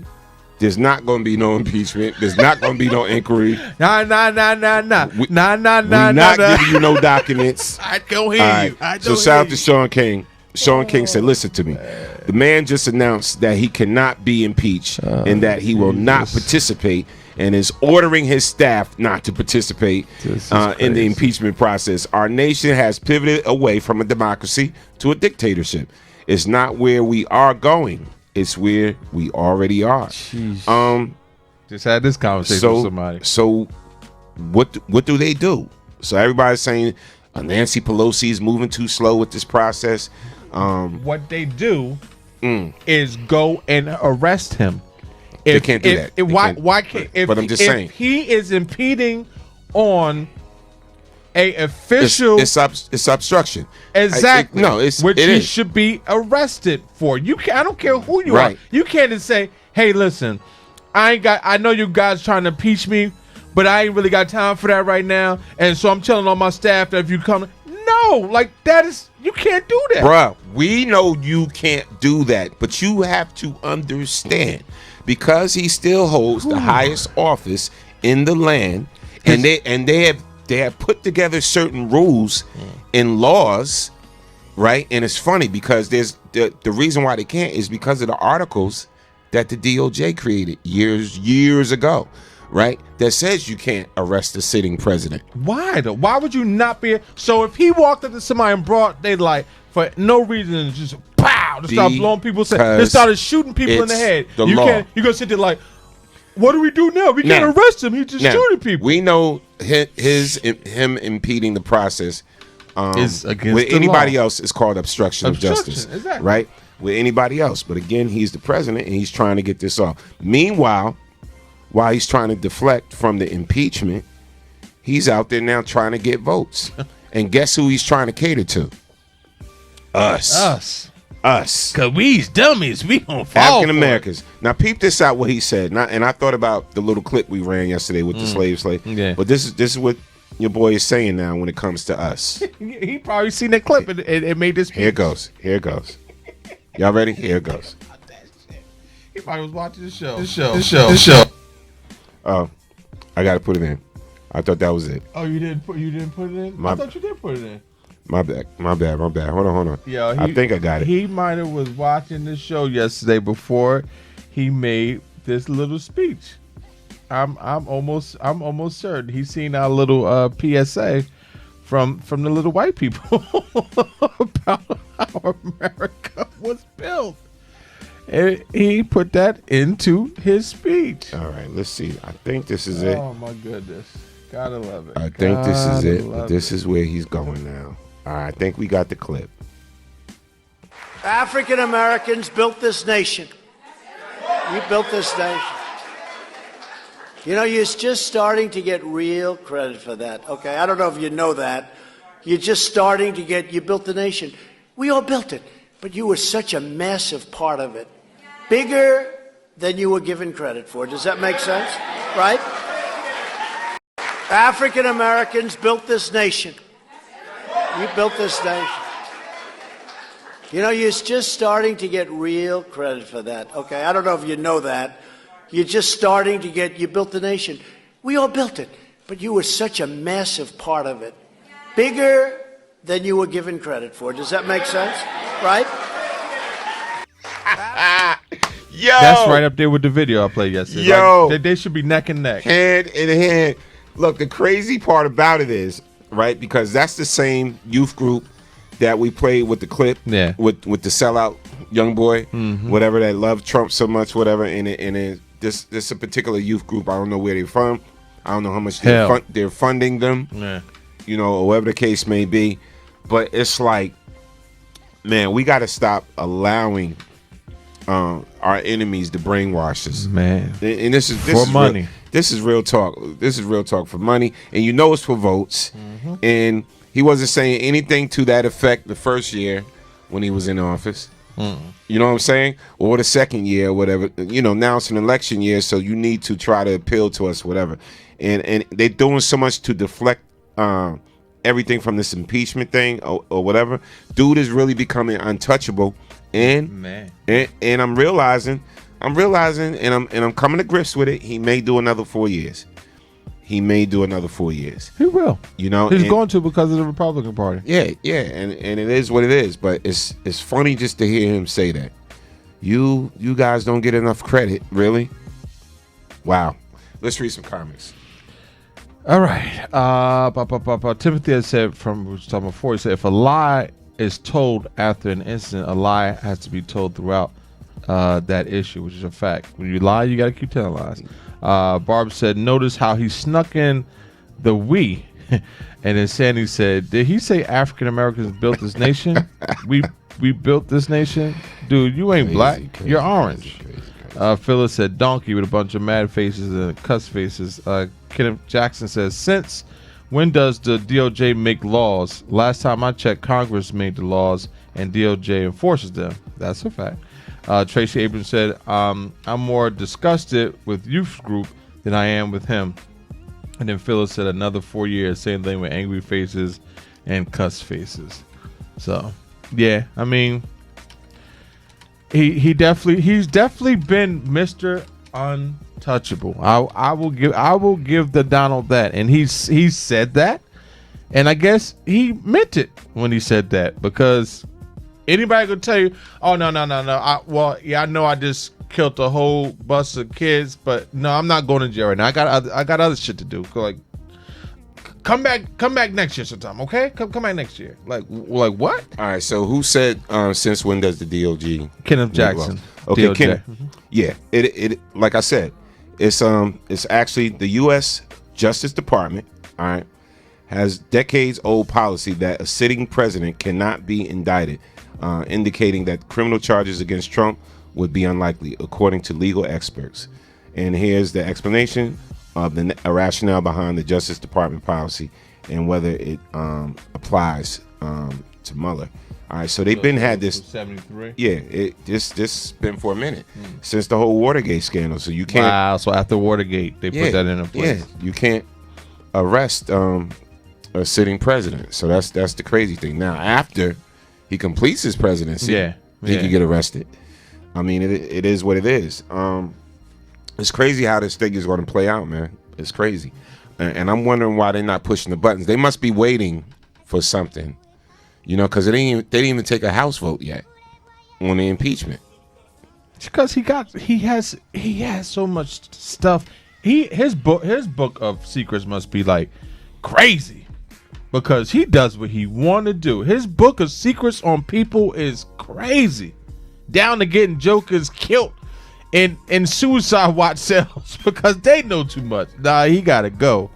there's not going to be no impeachment. There's not going to be no inquiry. Nah. We're not giving you no documents. I don't hear All right. you. I So don't shout hear out to Sean King. Sean King said, listen to me. The man just announced that he cannot be impeached and that he will not participate and is ordering his staff not to participate in the impeachment process. Our nation has pivoted away from a democracy to a dictatorship. It's not where we are going. It's where we already are. Just had this conversation with somebody. So what do they do? So everybody's saying Nancy Pelosi is moving too slow with this process. What they do is go and arrest him. They can't do that. Why can't? But I'm just saying, if he is impeding on a official, it's obstruction. Exactly. It he is. should be arrested for. You can, I don't care who you Right. are. You can't just say, "Hey, listen, I know you guys trying to impeach me, but I ain't really got time for that right now, and so I'm telling all my staff that if you come." No, like that is, you can't do that. Bruh, we know you can't do that, but you have to understand, because he still holds the highest office in the land, and they have put together certain rules and laws, right? And it's funny because there's the reason why they can't is because of the articles that the DOJ created years ago, right? That says you can't arrest a sitting president. Why though? Why would you not be? So if he walked up to somebody and brought, they like for no reason just pow to start blowing people's head. They started shooting people in the head. The You law. can't. You gonna sit there like, what do we do now? We can't arrest him. He's just Now, shooting people. We know him impeding the process Is against with the anybody law. else is called obstruction of justice, exactly. right? With anybody else, but again, he's the president and he's trying to get this off. Meanwhile, while he's trying to deflect from the impeachment, he's out there now trying to get votes. And guess who he's trying to cater to? Us. Cause we's dummies. We don't fall. African Americans. Now peep this out what he said. And I thought about the little clip we ran yesterday with the slave. Yeah. But this is what your boy is saying now when it comes to us. He probably seen that clip and it made this. Here it goes. Y'all ready? Here it goes. He probably was watching the show. Oh, I gotta put it in. I thought that was it. Oh, you didn't put it in? I thought you did put it in. My bad. Hold on. Yeah, I think I got it. He might have was watching the show yesterday before he made this little speech. I'm almost certain he's seen our little PSA from the little white people about how America was built. And he put that into his speech. All right, let's see. I think this is it. Oh my goodness. Gotta love it. I think this is it. But this is where he's going now. All right, I think we got the clip. African Americans built this nation. You built this nation. You know, you're just starting to get real credit for that. Okay, I don't know if you know that. You're just starting to get, you built the nation. We all built it, but you were such a massive part of it. Bigger than you were given credit for. Does that make sense? Right? African Americans built this nation. You built this nation. You know, you're just starting to get real credit for that. Okay, I don't know if you know that. You're just starting to get, you built the nation. We all built it, but you were such a massive part of it. Bigger than you were given credit for. Does that make sense? Right? Yo! That's right up there with the video I played yesterday. Yo! Like, they should be neck and neck. Hand in hand. Look, the crazy part about it is, right, because that's the same youth group that we played with the clip, with the sellout young boy, whatever, that loved Trump so much, whatever, and this is a particular youth group. I don't know where they're from. I don't know how much they're funding them, you know, or whatever the case may be. But it's like, man, we got to stop allowing our enemies to brainwash us, man. And this is money. Real, this is real talk. This is real talk for money, and you know it's for votes. And he wasn't saying anything to that effect the first year when he was in office. You know what I'm saying? Or the second year, or whatever. You know, now it's an election year, so you need to try to appeal to us, whatever. And they're doing so much to deflect everything from this impeachment thing or whatever. Dude is really becoming untouchable. And I'm realizing, and I'm coming to grips with it. He may do another 4 years. He will. You know, he's going to because of the Republican Party. Yeah, and it is what it is. But it's funny just to hear him say that. You guys don't get enough credit, really. Wow. Let's read some comments. All right. Timothy has said from we were talking before. He said if a lie is told after an incident, a lie has to be told throughout that issue, which is a fact. When you lie, you got to keep telling lies. Barb said, notice how he snuck in the we. And then Sandy said, did he say African Americans built this nation? we built this nation? Dude, you ain't black. You're orange. Phyllis said donkey with a bunch of mad faces and cuss faces. Kenneth Jackson says, since when does the DOJ make laws? Last time I checked, Congress made the laws and DOJ enforces them. That's a fact. Tracy Abrams said, I'm more disgusted with youth group than I am with him. And then Phyllis said another 4 years, same thing with angry faces and cuss faces. So, yeah, I mean, he's definitely been Mr. Untouchable. I will give the Donald that. And he said that. And I guess he meant it when he said that, because anybody could tell you, oh, no. I know I just killed a whole bus of kids, but no, I'm not going to jail right now. I got other shit to do. Like, come back next year sometime, okay? Come back next year. Like what? All right. So who said since when does the DOJ? Kenneth Jackson. Okay, DOJ. Kenneth. Yeah. It like I said, it's actually the U.S. Justice Department. All right, has decades old policy that a sitting president cannot be indicted. Indicating that criminal charges against Trump would be unlikely, according to legal experts. And here's the explanation of the rationale behind the Justice Department policy and whether it applies to Mueller. All right, so they've had this 73. Yeah, this been for a minute since the whole Watergate scandal. So you can't. Wow. So after Watergate, they put that into place. Yeah, you can't arrest a sitting president. So that's the crazy thing. Now after he completes his presidency, he can get arrested. I mean, it is what it is. It's crazy how this thing is going to play out, man. It's crazy. And I'm wondering why they're not pushing the buttons. They must be waiting for something, you know, because they didn't even take a House vote yet on the impeachment. It's because he has so much stuff. His book of secrets must be like crazy. Because he does what he want to do. His book of secrets on people is crazy. Down to getting jokers killed in suicide watch cells because they know too much. Nah, he got to go.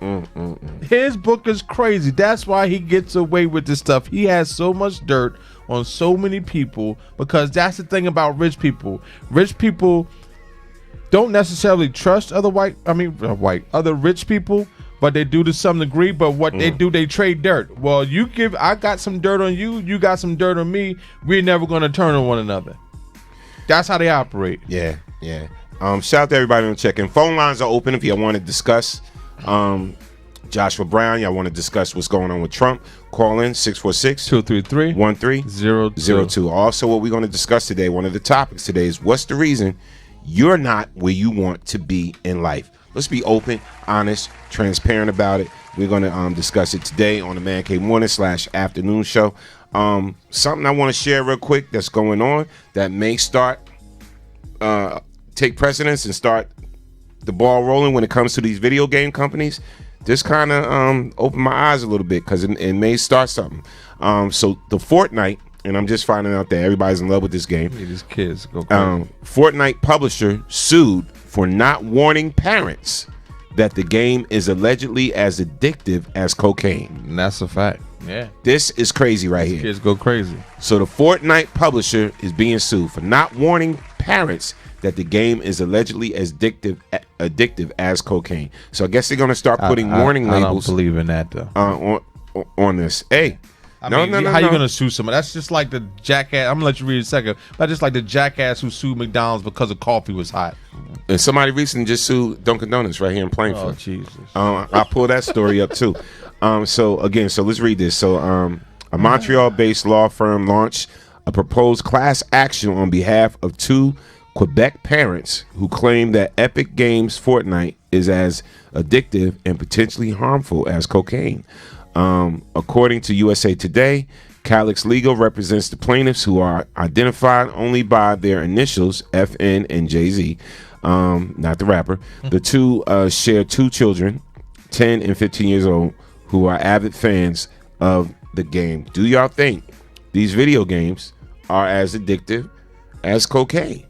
His book is crazy. That's why he gets away with this stuff. He has so much dirt on so many people because that's the thing about rich people. Rich people don't necessarily trust other rich people. But they do to some degree. But what they do, they trade dirt. Well, I got some dirt on you. You got some dirt on me. We're never going to turn on one another. That's how they operate. Yeah. Shout out to everybody on checking. Phone lines are open if you want to discuss Joshua Brown. Y'all want to discuss what's going on with Trump. Call in 646-233-1302. Also, what we're going to discuss today, one of the topics today is what's the reason you're not where you want to be in life. Let's be open, honest, transparent about it. We're going to discuss it today on the Man Cave Morning / Afternoon Show. Something I want to share real quick that's going on that may take precedence and start the ball rolling when it comes to these video game companies. This kind of opened my eyes a little bit because it may start something. So the Fortnite, and I'm just finding out that everybody's in love with this game. These kids go crazy. Fortnite publisher sued for not warning parents that the game is allegedly as addictive as cocaine. And that's a fact. Yeah. This is crazy right here. Kids go crazy. So the Fortnite publisher is being sued for not warning parents that the game is allegedly as addictive as cocaine. So I guess they're going to start putting warning labels. I don't believe in that though. On this. Hey, How you gonna sue somebody? That's just like the jackass. I'm gonna let you read in a second. That's just like the jackass who sued McDonald's because the coffee was hot. And somebody recently just sued Dunkin' Donuts right here in Plainfield. Oh Jesus! I pulled that story up too. So let's read this. So a Montreal-based law firm launched a proposed class action on behalf of 2 Quebec parents who claim that Epic Games Fortnite is as addictive and potentially harmful as cocaine. According to USA Today, Calyx Legal represents the plaintiffs who are identified only by their initials, FN and Jay-Z, not the rapper. The two share 2 children, 10 and 15 years old, who are avid fans of the game. Do y'all think these video games are as addictive as cocaine?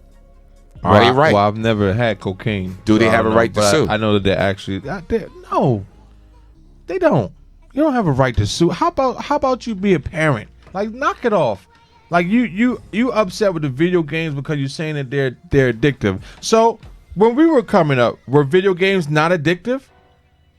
Are they right? Well, I've never had cocaine. Do they have a right to sue? I know that they're actually no, they don't. You don't have a right to sue. How about you be a parent? Like, knock it off. Like you upset with the video games because you're saying that they're addictive. So when we were coming up, were video games not addictive?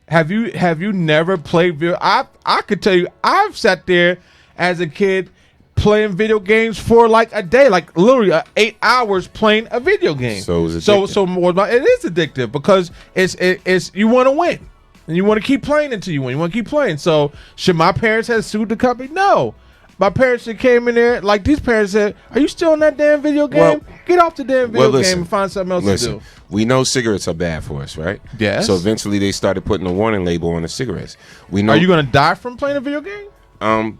Have you never played video? I could tell you, I've sat there as a kid playing video games for like a day, like literally 8 hours playing a video game. So it's addictive. It is addictive because it's you want to win and you want to keep playing until you win. You want to keep playing. So should my parents have sued the company? No. My parents that came in there, like these parents said, "Are you still in that damn video game? Well, get off the damn video game and find something else to do." We know cigarettes are bad for us, right? Yes. So eventually they started putting a warning label on the cigarettes. We know. Are you going to die from playing a video game?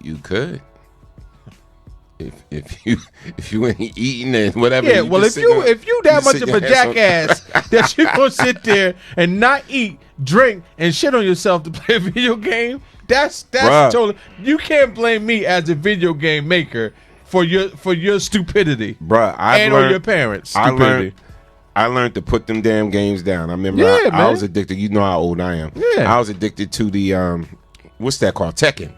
You could. If you ain't eating and whatever. Yeah, well, if you that much of a jackass that you're gonna sit there and not eat, drink, and shit on yourself to play a video game, that's totally. You can't blame me as a video game maker for your stupidity, bruh. Or your parents' stupidity. I learned to put them damn games down. I remember I was addicted. You know how old I am. Yeah. I was addicted to the what's that called? Tekken.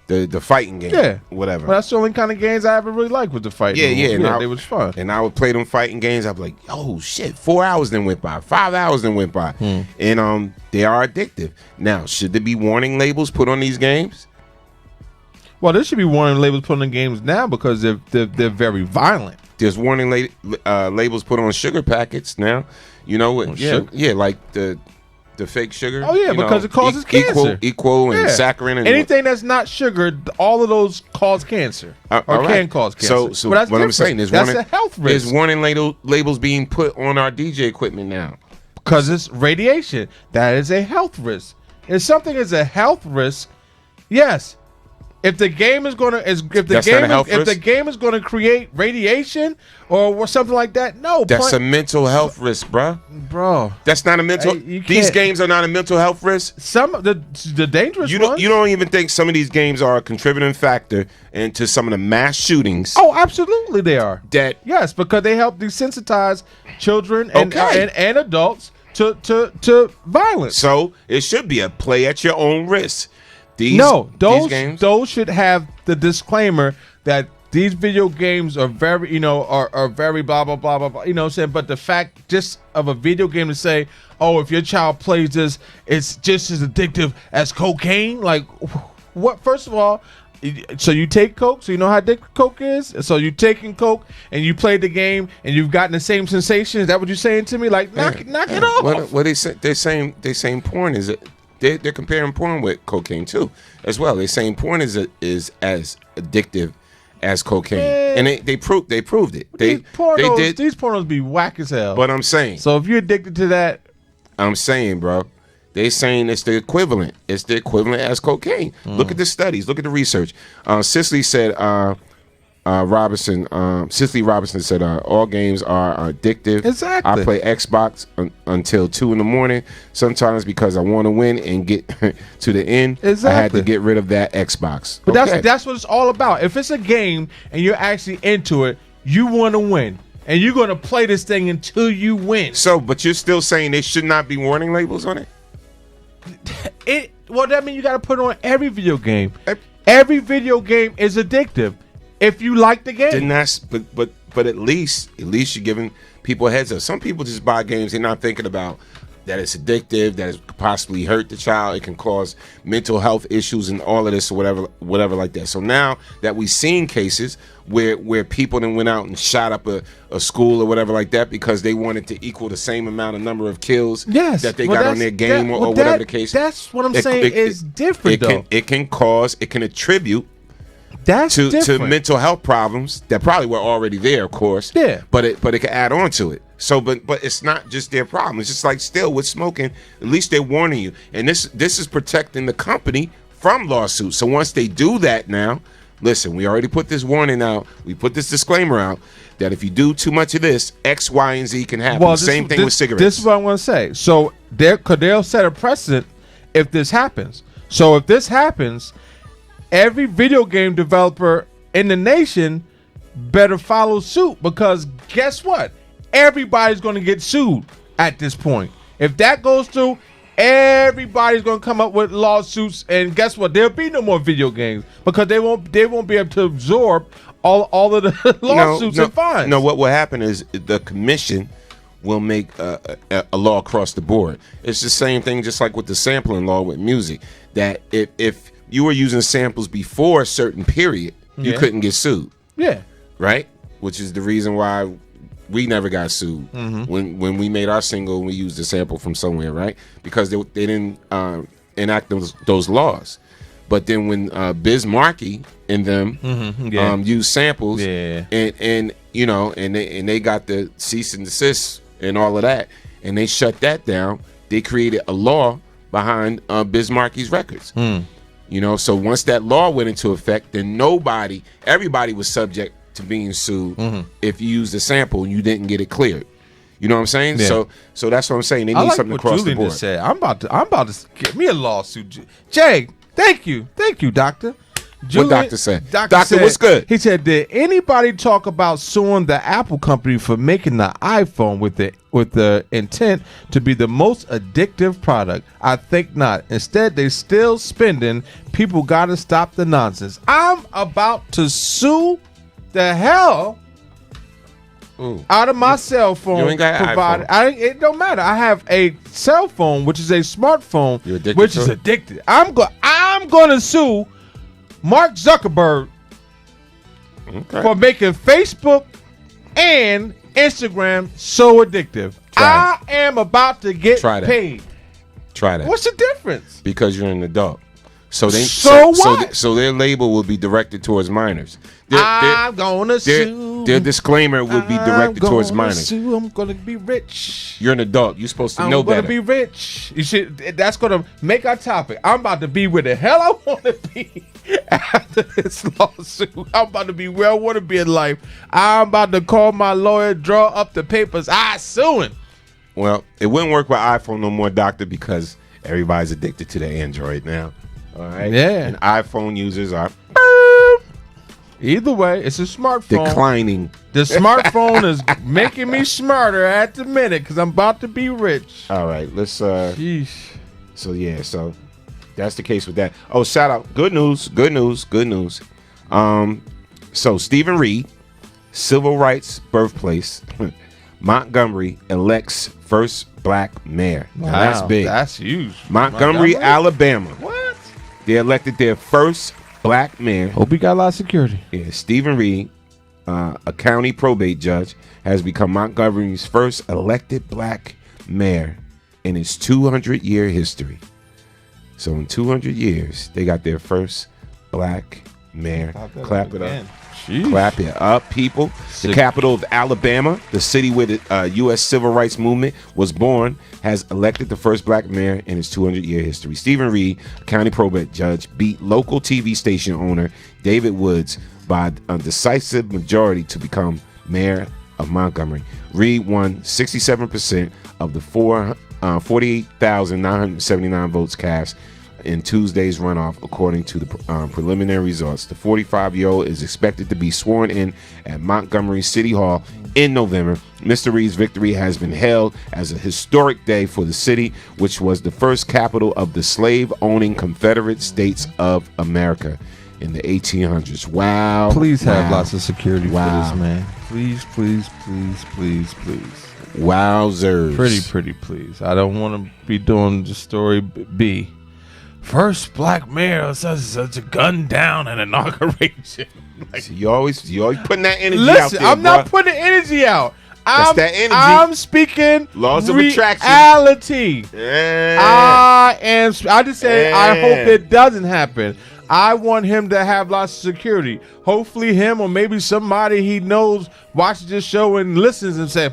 The fighting game. Yeah. Whatever. Well, that's the only kind of games I ever really liked was the fighting. Yeah. It was fun. And I would play them fighting games. I'd be like, oh shit, 4 hours then went by, 5 hours then went by. And they are addictive. Now, should there be warning labels put on these games? Well, there should be warning labels put on games now because they're very violent. There's warning labels put on sugar packets now. You know what? Yeah, like the fake sugar. Oh yeah, because it causes cancer. Equal and saccharin. And anything that's not sugar, all of those cause cancer can cause cancer. So but that's what I'm saying is that's a health risk. There's warning labels being put on our DJ equipment now because it's radiation. That is a health risk. If something is a health risk, yes. If the game is the game is going to create radiation or something like that, no. That's a mental health risk, bro. That's not a mental. These games are not a mental health risk. Some of the dangerous ones. You don't even think some of these games are a contributing factor into some of the mass shootings? Oh, absolutely, they are. Yes, because they help desensitize children and adults to violence. So it should be a play at your own risk. Those should have the disclaimer that these video games are very, are very blah blah blah blah blah. You know what I'm saying? But the fact just of a video game to say, oh, if your child plays this, it's just as addictive as cocaine. Like, what? First of all, so you take coke, so you know how addictive coke is. So you taking coke and you played the game and you've gotten the same sensation. Is that what you're saying to me? Like, knock it off. What they say? They're saying porn is. They're comparing porn with cocaine too, as well. They're saying porn is as addictive as cocaine, and they proved it. These pornos be whack as hell. But I'm saying, so if you're addicted to that, I'm saying, bro, they're saying it's the equivalent. It's the equivalent as cocaine. Look at the studies. Look at the research. Cicely said. Cicely Robinson said, all games are addictive. Exactly. I play Xbox until 2 a.m. Sometimes because I want to win and get to the end, exactly. I had to get rid of that Xbox. But that's what it's all about. If it's a game and you're actually into it, you want to win. And you're going to play this thing until you win. So, but you're still saying there should not be warning labels on it? Well, that means you got to put it on every video game. Every video game is addictive. If you like the game, then but at least you're giving people a heads up. Some people just buy games; they're not thinking about that it's addictive, that it could possibly hurt the child. It can cause mental health issues and all of this or whatever like that. So now that we've seen cases where people then went out and shot up a school or whatever like that because they wanted to equal the same amount of number of kills that they got on their game or whatever the case. That's what I'm saying is different, though. It can attribute to mental health problems that probably were already there, of course. Yeah. But it can add on to it. So, but it's not just their problem. It's just like still with smoking. At least they're warning you, and this is protecting the company from lawsuits. So once they do that, now, listen, we already put this warning out. We put this disclaimer out that if you do too much of this, X, Y, and Z can happen. Well, Same thing with cigarettes. This is what I want to say. So they'll set a precedent if this happens. So if this happens, every video game developer in the nation better follow suit, because guess what? Everybody's going to get sued at this point. If that goes through, everybody's going to come up with lawsuits, and guess what? There'll be no more video games because they won't be able to absorb all of the lawsuits and fines. No, what will happen is the commission will make a law across the board. It's the same thing, just like with the sampling law with music, that if you were using samples before a certain period, you couldn't get sued. Yeah. Right? Which is the reason why we never got sued when we made our single and we used a sample from somewhere, right? Because they didn't enact those laws. But then when Biz Markie and them used samples, and you know, and they got the cease and desist and all of that, and they shut that down, they created a law behind Biz Markie's records. You know, so once that law went into effect, then everybody was subject to being sued if you used a sample and you didn't get it cleared. You know what I'm saying? Yeah. So that's what I'm saying. They need something across Julian the board. Just said. I'm about to get me a lawsuit. Jay, thank you, doctor. What doctor said? Doctor Said, what's good? He said, did anybody talk about suing the Apple company for making the iPhone with the intent to be the most addictive product? I think not. Instead, they still spending. People got to stop the nonsense. I'm about to sue the hell out of my cell phone. You ain't got an provider. It don't matter. I have a cell phone, which is a smartphone, which is addicted. I'm going to sue Mark Zuckerberg for making Facebook and Instagram so addictive. I am about to get paid. Try that. What's the difference? Because you're an adult. So what? So their label will be directed towards minors. I'm gonna sue. Their disclaimer would be directed towards minors. I'm gonna be rich. You're an adult. You're supposed to know better. I'm gonna be rich. You should. That's gonna make our topic. I'm about to be where the hell I want to be after this lawsuit. I'm about to be where I want to be in life. I'm about to call my lawyer, draw up the papers. I suing. Well, it wouldn't work with iPhone no more, doctor, because everybody's addicted to the Android now. All right. Yeah. And iPhone users are either way, it's a smartphone. Declining. The smartphone is making me smarter at the minute because I'm about to be rich. All right, let's Sheesh. So that's the case with that. Oh, shout out. Good news. So Stephen Reed, civil rights birthplace, Montgomery elects first black mayor. Now, that's big. That's huge. Montgomery, Alabama. What? They elected their first black mayor. Hope he got a lot of security. Yeah, Stephen Reed, a county probate judge, has become Montgomery's first elected black mayor in its 200-year history. So in 200 years, they got their first black mayor. Clap it up. Jeez. Clap it up, people. The capital of Alabama, the city where the U.S. Civil Rights Movement was born, has elected the first black mayor in its 200-year history. Stephen Reed, a county probate judge, beat local TV station owner David Woods by a decisive majority to become mayor of Montgomery. Reed won 67% of the 48,979 votes cast in Tuesday's runoff, according to the preliminary results. The 45-year-old is expected to be sworn in at Montgomery City Hall in November. Mr. Reed's victory has been hailed as a historic day for the city, which was the first capital of the slave-owning Confederate States of America in the 1800s. Wow. Please have lots of security for this man. Please, please, please, please, please. Wowzers. Pretty please. I don't want to be doing the story B. First black mayor such a gun down at inauguration. Like, you always putting that energy listen, out there. I'm not putting the energy out. That's that energy. I'm speaking laws of attraction. Reality. Yeah. I just said I hope it doesn't happen. I want him to have lots of security. Hopefully him or maybe somebody he knows watches this show and listens and says,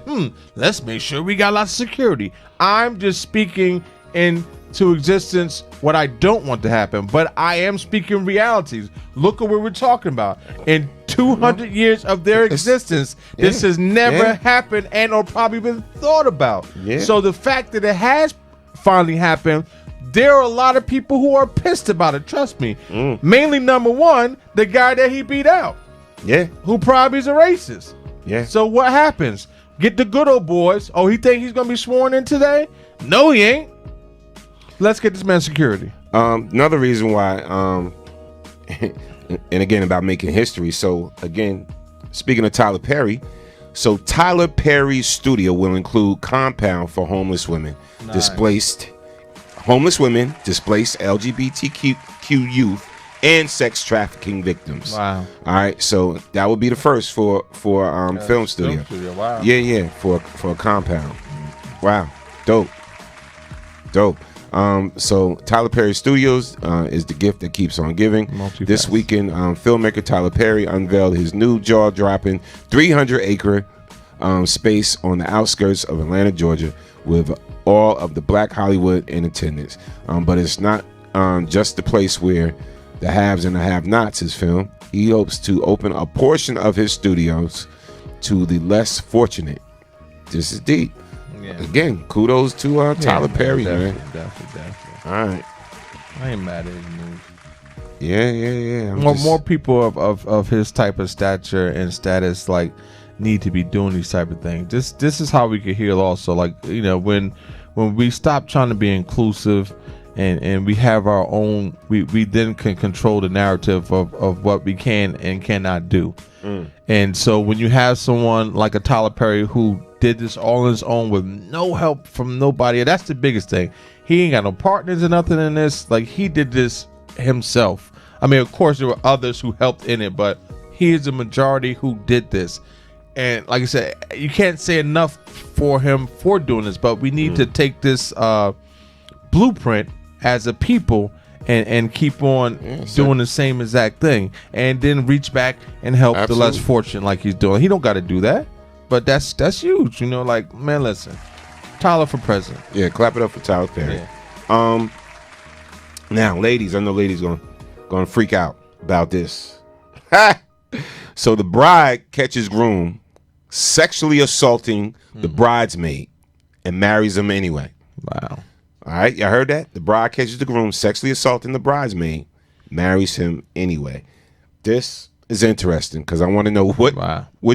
let's make sure we got lots of security. I'm just speaking into existence what I don't want to happen, but I am speaking realities. Look at what we're talking about. In 200 years of their existence, this has never happened and or probably been thought about. Yeah. So the fact that it has finally happened, there are a lot of people who are pissed about it, trust me. Mainly, number one, the guy that he beat out. Yeah. Who probably is a racist. Yeah. So what happens? Get the good old boys. Oh, he think he's going to be sworn in today? No, he ain't. Let's get this man security. Another reason why, and again, about making history. So, again, speaking of Tyler Perry, so Tyler Perry's studio will include compound for homeless women, displaced LGBTQ youth, and sex trafficking victims. Wow. All right, so that would be the first for film studio. Wow. Yeah, for a compound. Wow, dope. So Tyler Perry Studios is the gift that keeps on giving. This weekend, filmmaker Tyler Perry unveiled his new jaw-dropping 300-acre space on the outskirts of Atlanta, Georgia, with all of the Black Hollywood in attendance. But it's not just the place where the haves and the have-nots is filmed. He hopes to open a portion of his studios to the less fortunate. This is deep. Yeah. Again, kudos to Tyler Perry, man. Definitely. All right. I ain't mad at his move. Yeah. More people of his type of stature and status like need to be doing these type of things. This is how we can heal also. Like, you know, when we stop trying to be inclusive and we have our own, we then can control the narrative of what we can and cannot do. And so when you have someone like a Tyler Perry who did this all on his own with no help from nobody, that's the biggest thing. He ain't got no partners or nothing in this. Like, he did this himself. I mean, of course there were others who helped in it, but he is the majority who did this. And like I said, you can't say enough for him for doing this, but we need to take this blueprint as a people and keep on doing the same exact thing, and then reach back and help the less fortunate like he's doing. He don't got to do that, but that's huge. You know, like, man, listen, Tyler for president. Yeah, clap it up for Tyler Perry. Yeah. Now, ladies, I know ladies gonna freak out about this. So the bride catches groom sexually assaulting the bridesmaid and marries him anyway. Wow. All right, y'all heard that? The bride catches the groom sexually assaulting the bridesmaid, marries him anyway. This is interesting because I want to know what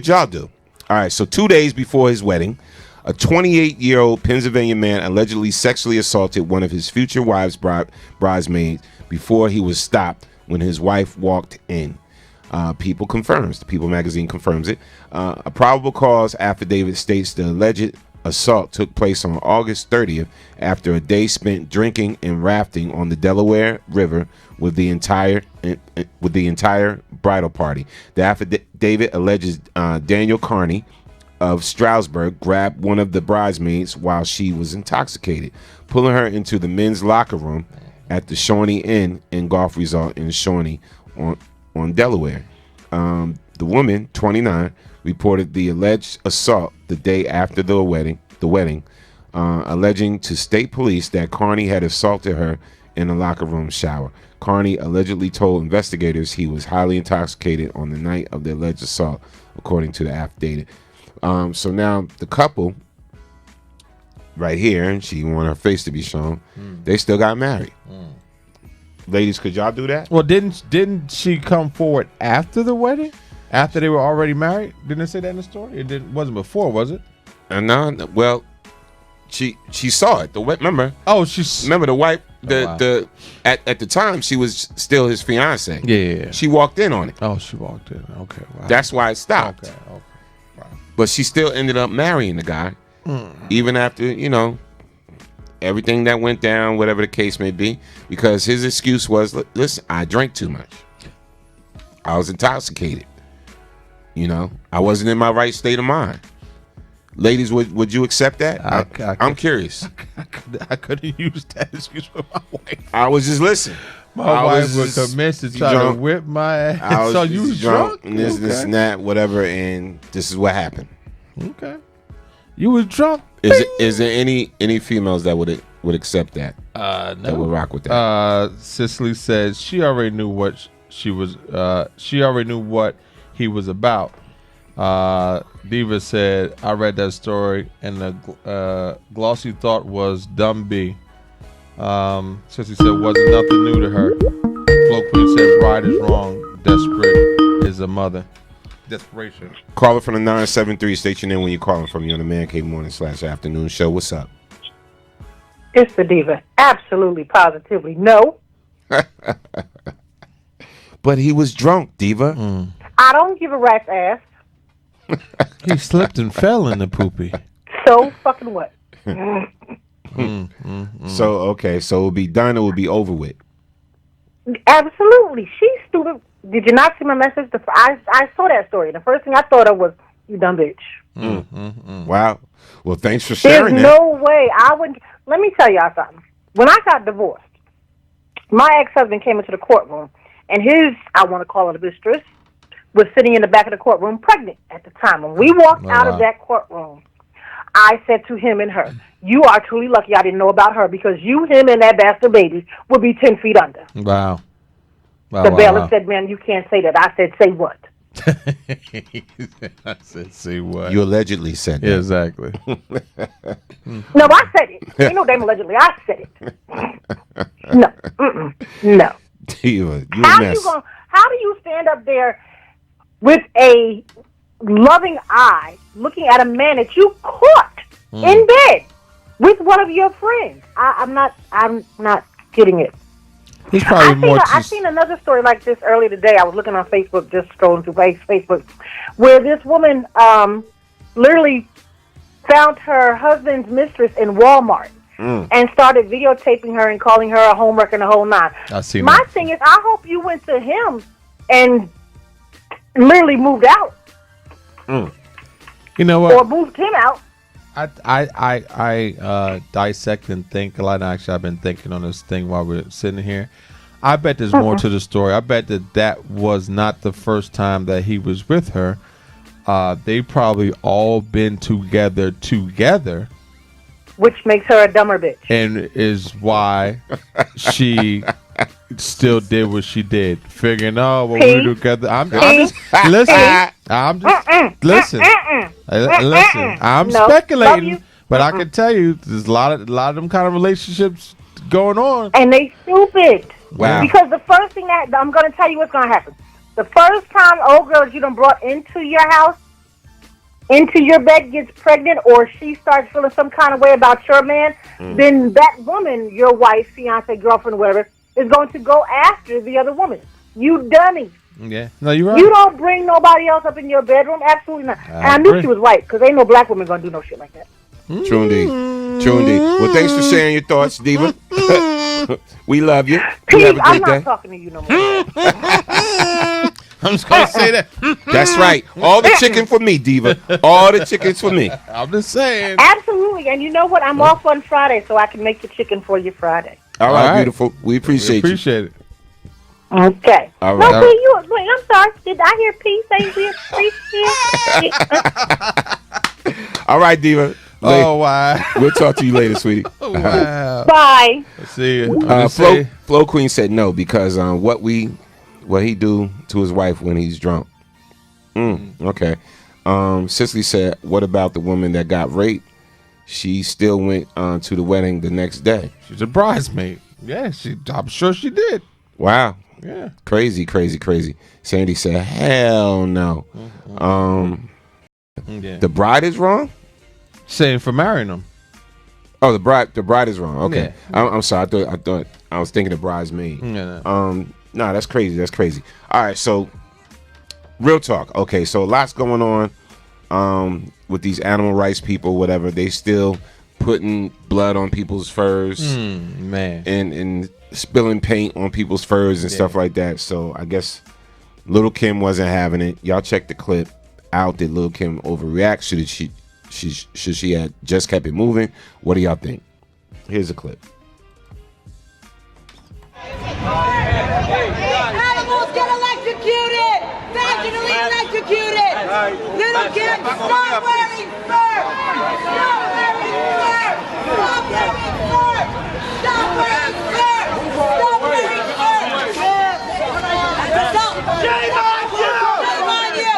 y'all do. All right, so 2 days before his wedding, a 28-year-old Pennsylvania man allegedly sexually assaulted one of his future wife's bridesmaids before he was stopped when his wife walked in. People confirms. The People magazine confirms it. A probable cause affidavit states the alleged assault took place on August 30th after a day spent drinking and rafting on the Delaware River with the entire bridal party. The affidavit alleges Daniel Carney of Stroudsburg grabbed one of the bridesmaids while she was intoxicated, pulling her into the men's locker room at the Shawnee Inn and Golf Resort in Shawnee on Delaware. The woman, 29, reported the alleged assault the day after the wedding, alleging to state police that Carney had assaulted her in a locker room shower. Carney allegedly told investigators he was highly intoxicated on the night of the alleged assault, according to the affidavit. So now the couple right here, and she wanted her face to be shown, they still got married. Ladies, could y'all do that? Well, didn't she come forward after the wedding? After they were already married? Didn't it say that in the story? It wasn't before, was it? No. Well, she saw it. Remember? Oh, remember the wife. At the time she was still his fiance. Yeah. She walked in on it. Oh, she walked in. Okay. Wow. That's why it stopped. Okay. But she still ended up marrying the guy, even after, you know, everything that went down, whatever the case may be, because his excuse was, listen, I drank too much. I was intoxicated. You know, I wasn't in my right state of mind. Ladies, would you accept that? I'm curious. I could have used that excuse for my wife. I was just listening. My wife would commence to try to whip my ass. So you was drunk? And this and that, whatever, and this is what happened. Okay. You was drunk? Is there any females that would accept that? No. That would rock with that? Cicely says she already knew what she was. She already knew what he was about. Diva said, I read that story and the glossy thought was dumb B. Cicely said, wasn't nothing new to her. Flo Queen said, bride is wrong. Desperate is a mother. Desperation. Caller from the 973. State your name when you're calling from. You on the Man Cave Morning/Afternoon Show. What's up? It's the Diva. Absolutely, positively, no. But he was drunk, Diva. I don't give a rat's ass. He slipped and fell in the poopy. So fucking what? So, okay, so it'll be done, it will be over with. Absolutely. She's stupid. Did you not see my message? I saw that story. The first thing I thought of was, you dumb bitch. Wow. Well, thanks for sharing There's no way I would. Let me tell y'all something. When I got divorced, my ex-husband came into the courtroom, and his, I want to call it a mistress, was sitting in the back of the courtroom pregnant at the time. When we walked out of that courtroom, I said to him and her, you are truly lucky I didn't know about her, because you, him, and that bastard baby would be 10 feet under. Wow. The bailiff said, man, you can't say that. I said, say what? I said, say what? You allegedly said that. Yeah, exactly. No, I said it. Ain't no damn allegedly. I said it. No. No. You How do you stand up there with a loving eye looking at a man that you caught in bed with one of your friends? I'm not getting it. He's probably I seen another story like this earlier today. I was looking on Facebook, just scrolling through Facebook, where this woman literally found her husband's mistress in Walmart and started videotaping her and calling her a homewrecker and the whole nine. My thing is, I hope you went to him and literally moved out. You know what? Or moved him out. I dissect and think a lot. Actually, I've been thinking on this thing while we're sitting here. I bet there's more to the story. I bet that was not the first time that he was with her. They probably all been together, which makes her a dumber bitch, and is why she still did what she did, figuring, oh, well, we're together. I'm just listen. I'm speculating, but I can tell you, there's a lot of them kind of relationships going on, and they stupid. Wow. Because the first thing that I'm going to tell you what's going to happen. The first time old girl you done brought into your house, into your bed, gets pregnant, or she starts feeling some kind of way about your man, then that woman, your wife, fiance, girlfriend, whatever, is going to go after the other woman. You dummy. Yeah. No, you're right. You don't bring nobody else up in your bedroom. Absolutely not. And I knew she was white, because ain't no black woman going to do no shit like that. True indeed. Well, thanks for sharing your thoughts, Diva. We love you. Pete, I'm not talking to you no more. I'm just going to say that. That's right. All the chicken for me, Diva. All the chicken's for me. I'm just saying. Absolutely. And you know what? I'm off on Friday, so I can make the chicken for you Friday. All right, beautiful. We appreciate it. Okay. All No, right. Pete, wait, I'm sorry. Did I hear Pete say we appreciate? All right, Diva. Oh, wow. We'll talk to you later, sweetie. Wow. Bye. Let's see you. Flo Queen said no, because what he do to his wife when he's drunk. Okay. Cicely said, what about the woman that got raped? She still went to the wedding the next day. She's a bridesmaid. Yeah, I'm sure she did. Wow. Yeah. Crazy. Sandy said, hell no. Yeah. The bride is wrong? Saying for marrying him. Oh, the bride is wrong. Okay. Yeah. I'm sorry. I thought I was thinking the bridesmaid. Yeah. No, that's crazy. All right, so real talk. Okay, so lots going on with these animal rights people, whatever, they still putting blood on people's furs, man, and spilling paint on people's furs and stuff like that. So I guess Lil' Kim wasn't having it. Y'all check the clip out. Did Lil' Kim overreact? Should she had just kept it moving? What do y'all think? Here's a clip. Animals get electrocuted! Vaginally electrocuted! Little kids, stop wearing fur! Stop wearing fur! Stop wearing fur! Stop wearing fur! Stop wearing fur! Stop! Shame on you! Shame on you!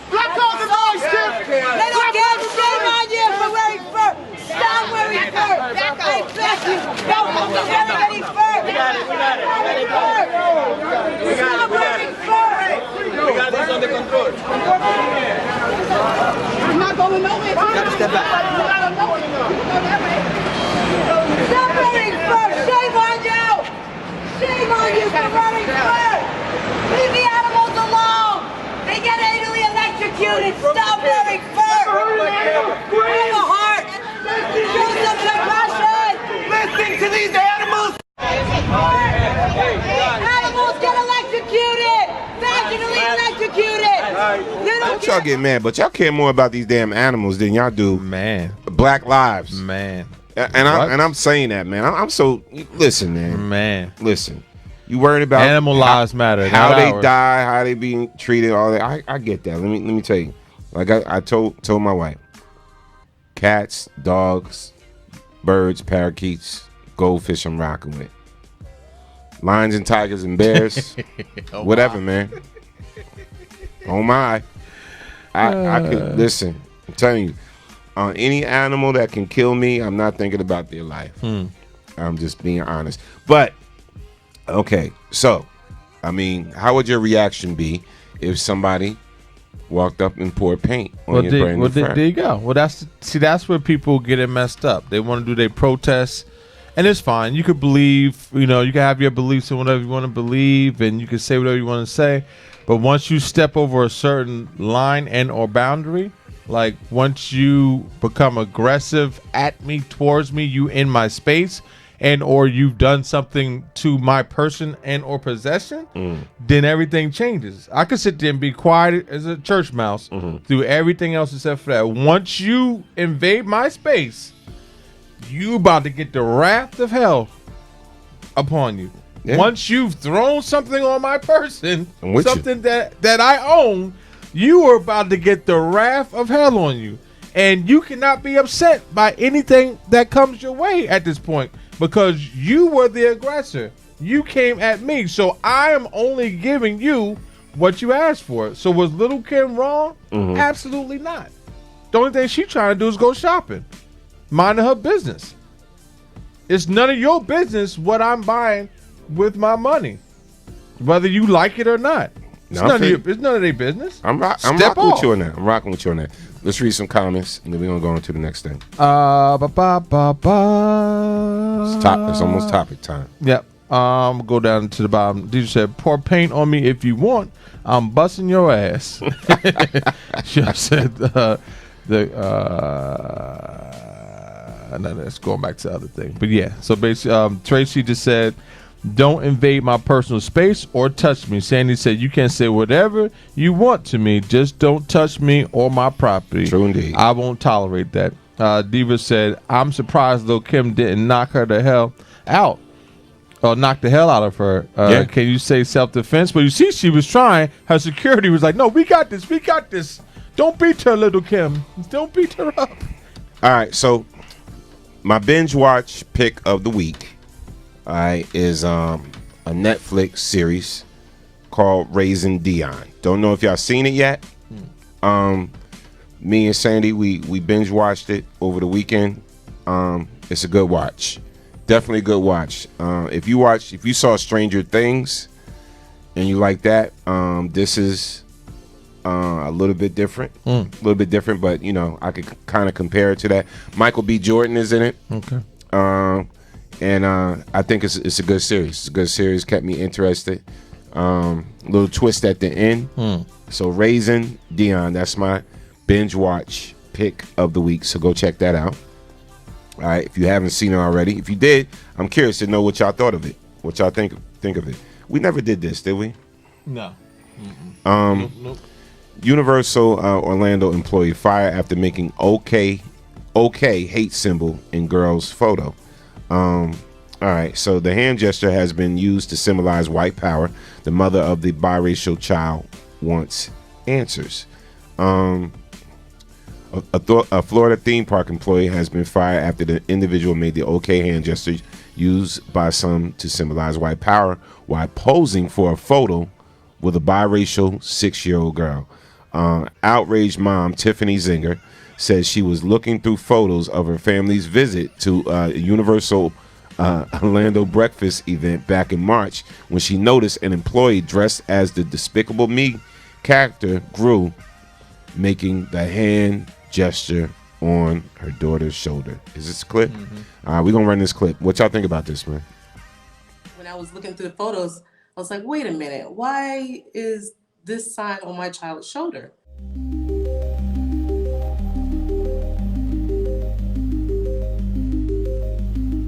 Black on the noise! Little kids, shame on you for wearing fur! Stop wearing fur! I bless you! Don't wear any fur! We got it! Stop wearing fur! We got this under control. I'm not going nowhere. Gotta step back. Stop wearing fur! Shame on you! Shame on you for wearing fur! Leave the animals alone! They get anally electrocuted! Stop wearing fur! Have a heart! Show some compassion! Listen to these animals! Animals get electrocuted! Vaginally electrocuted! Don't y'all get mad, but y'all care more about these damn animals than y'all do, man. Black lives, man. And I'm saying that, man. I'm so listen, man. Listen, you worried about animal lives matter, how not they ours. die, how they being treated, all that. I get that. Let me tell you. Like I told my wife, cats, dogs, birds, parakeets, goldfish, I'm rocking with. Lions and tigers and bears, whatever, man. Oh my! I could listen. I'm telling you, on any animal that can kill me, I'm not thinking about their life. I'm just being honest. But okay, so I mean, how would your reaction be if somebody walked up and poured paint on your brand new fur? There you go. Well, that's where people get it messed up. They want to do their protests, and it's fine. You could believe, you can have your beliefs in whatever you want to believe, and you can say whatever you want to say. But once you step over a certain line and or boundary, like once you become aggressive at me, towards me, you in my space, and or you've done something to my person and or possession, then everything changes. I could sit there and be quiet as a church mouse through everything else except for that. Once you invade my space, you about to get the wrath of hell upon you. Yeah. Once you've thrown something on my person, something that I own, you are about to get the wrath of hell on you. And you cannot be upset by anything that comes your way at this point because you were the aggressor. You came at me. So I am only giving you what you asked for. So was Lil' Kim wrong? Absolutely not. The only thing she's trying to do is go shopping. Minding her business. It's none of your business what I'm buying with my money, whether you like it or not. It's none of their business. I'm rocking with you on that. I'm rocking with you on that. Let's read some comments, and then we're gonna go on to the next thing. It's almost topic time. Yep. Go down to the bottom. DJ said, "Pour paint on me if you want. I'm busting your ass." She said, "No, that's going back to the other thing." But yeah, so basically, Tracy just said, "Don't invade my personal space or touch me." Sandy said, "You can say whatever you want to me, just don't touch me or my property." True indeed. I won't tolerate that. Diva said, "I'm surprised Lil' Kim didn't knock her the hell out, or knock the hell out of her." Can you say self-defense? But you see, she was trying. Her security was like, "No, we got this. We got this. Don't beat her, Lil' Kim. Don't beat her up." All right, so my binge watch pick of the week, is a Netflix series called Raising Dion. Don't know if y'all seen it yet. Me and Sandy, we binge watched it over the weekend. It's a good watch. Definitely a good watch. If you saw Stranger Things and you like that, this is a little bit different. But I could kind of compare it to that. Michael B. Jordan is in it. Okay. And I think it's a good series. It's a good series. Kept me interested. Little twist at the end. So Raising Dion, that's my binge watch pick of the week. So go check that out. All right, if you haven't seen it already. If you did, I'm curious to know what y'all thought of it. What y'all think of it. We never did this, did we? No. Nope. Universal Orlando employee fired after making okay hate symbol in girl's photo. All right, so the hand gesture has been used to symbolize white power. The mother of the biracial child wants answers. A Florida theme park employee has been fired after the individual made the okay hand gesture used by some to symbolize white power while posing for a photo with a biracial 6-year-old girl. Outraged mom Tiffany Zinger says she was looking through photos of her family's visit to Universal Orlando breakfast event back in March when she noticed an employee dressed as the Despicable Me character Gru making the hand gesture on her daughter's shoulder. Is this a clip? All right, we're gonna run this clip. What y'all think about this, man? When I was looking through the photos, I was like, wait a minute, why is this sign on my child's shoulder?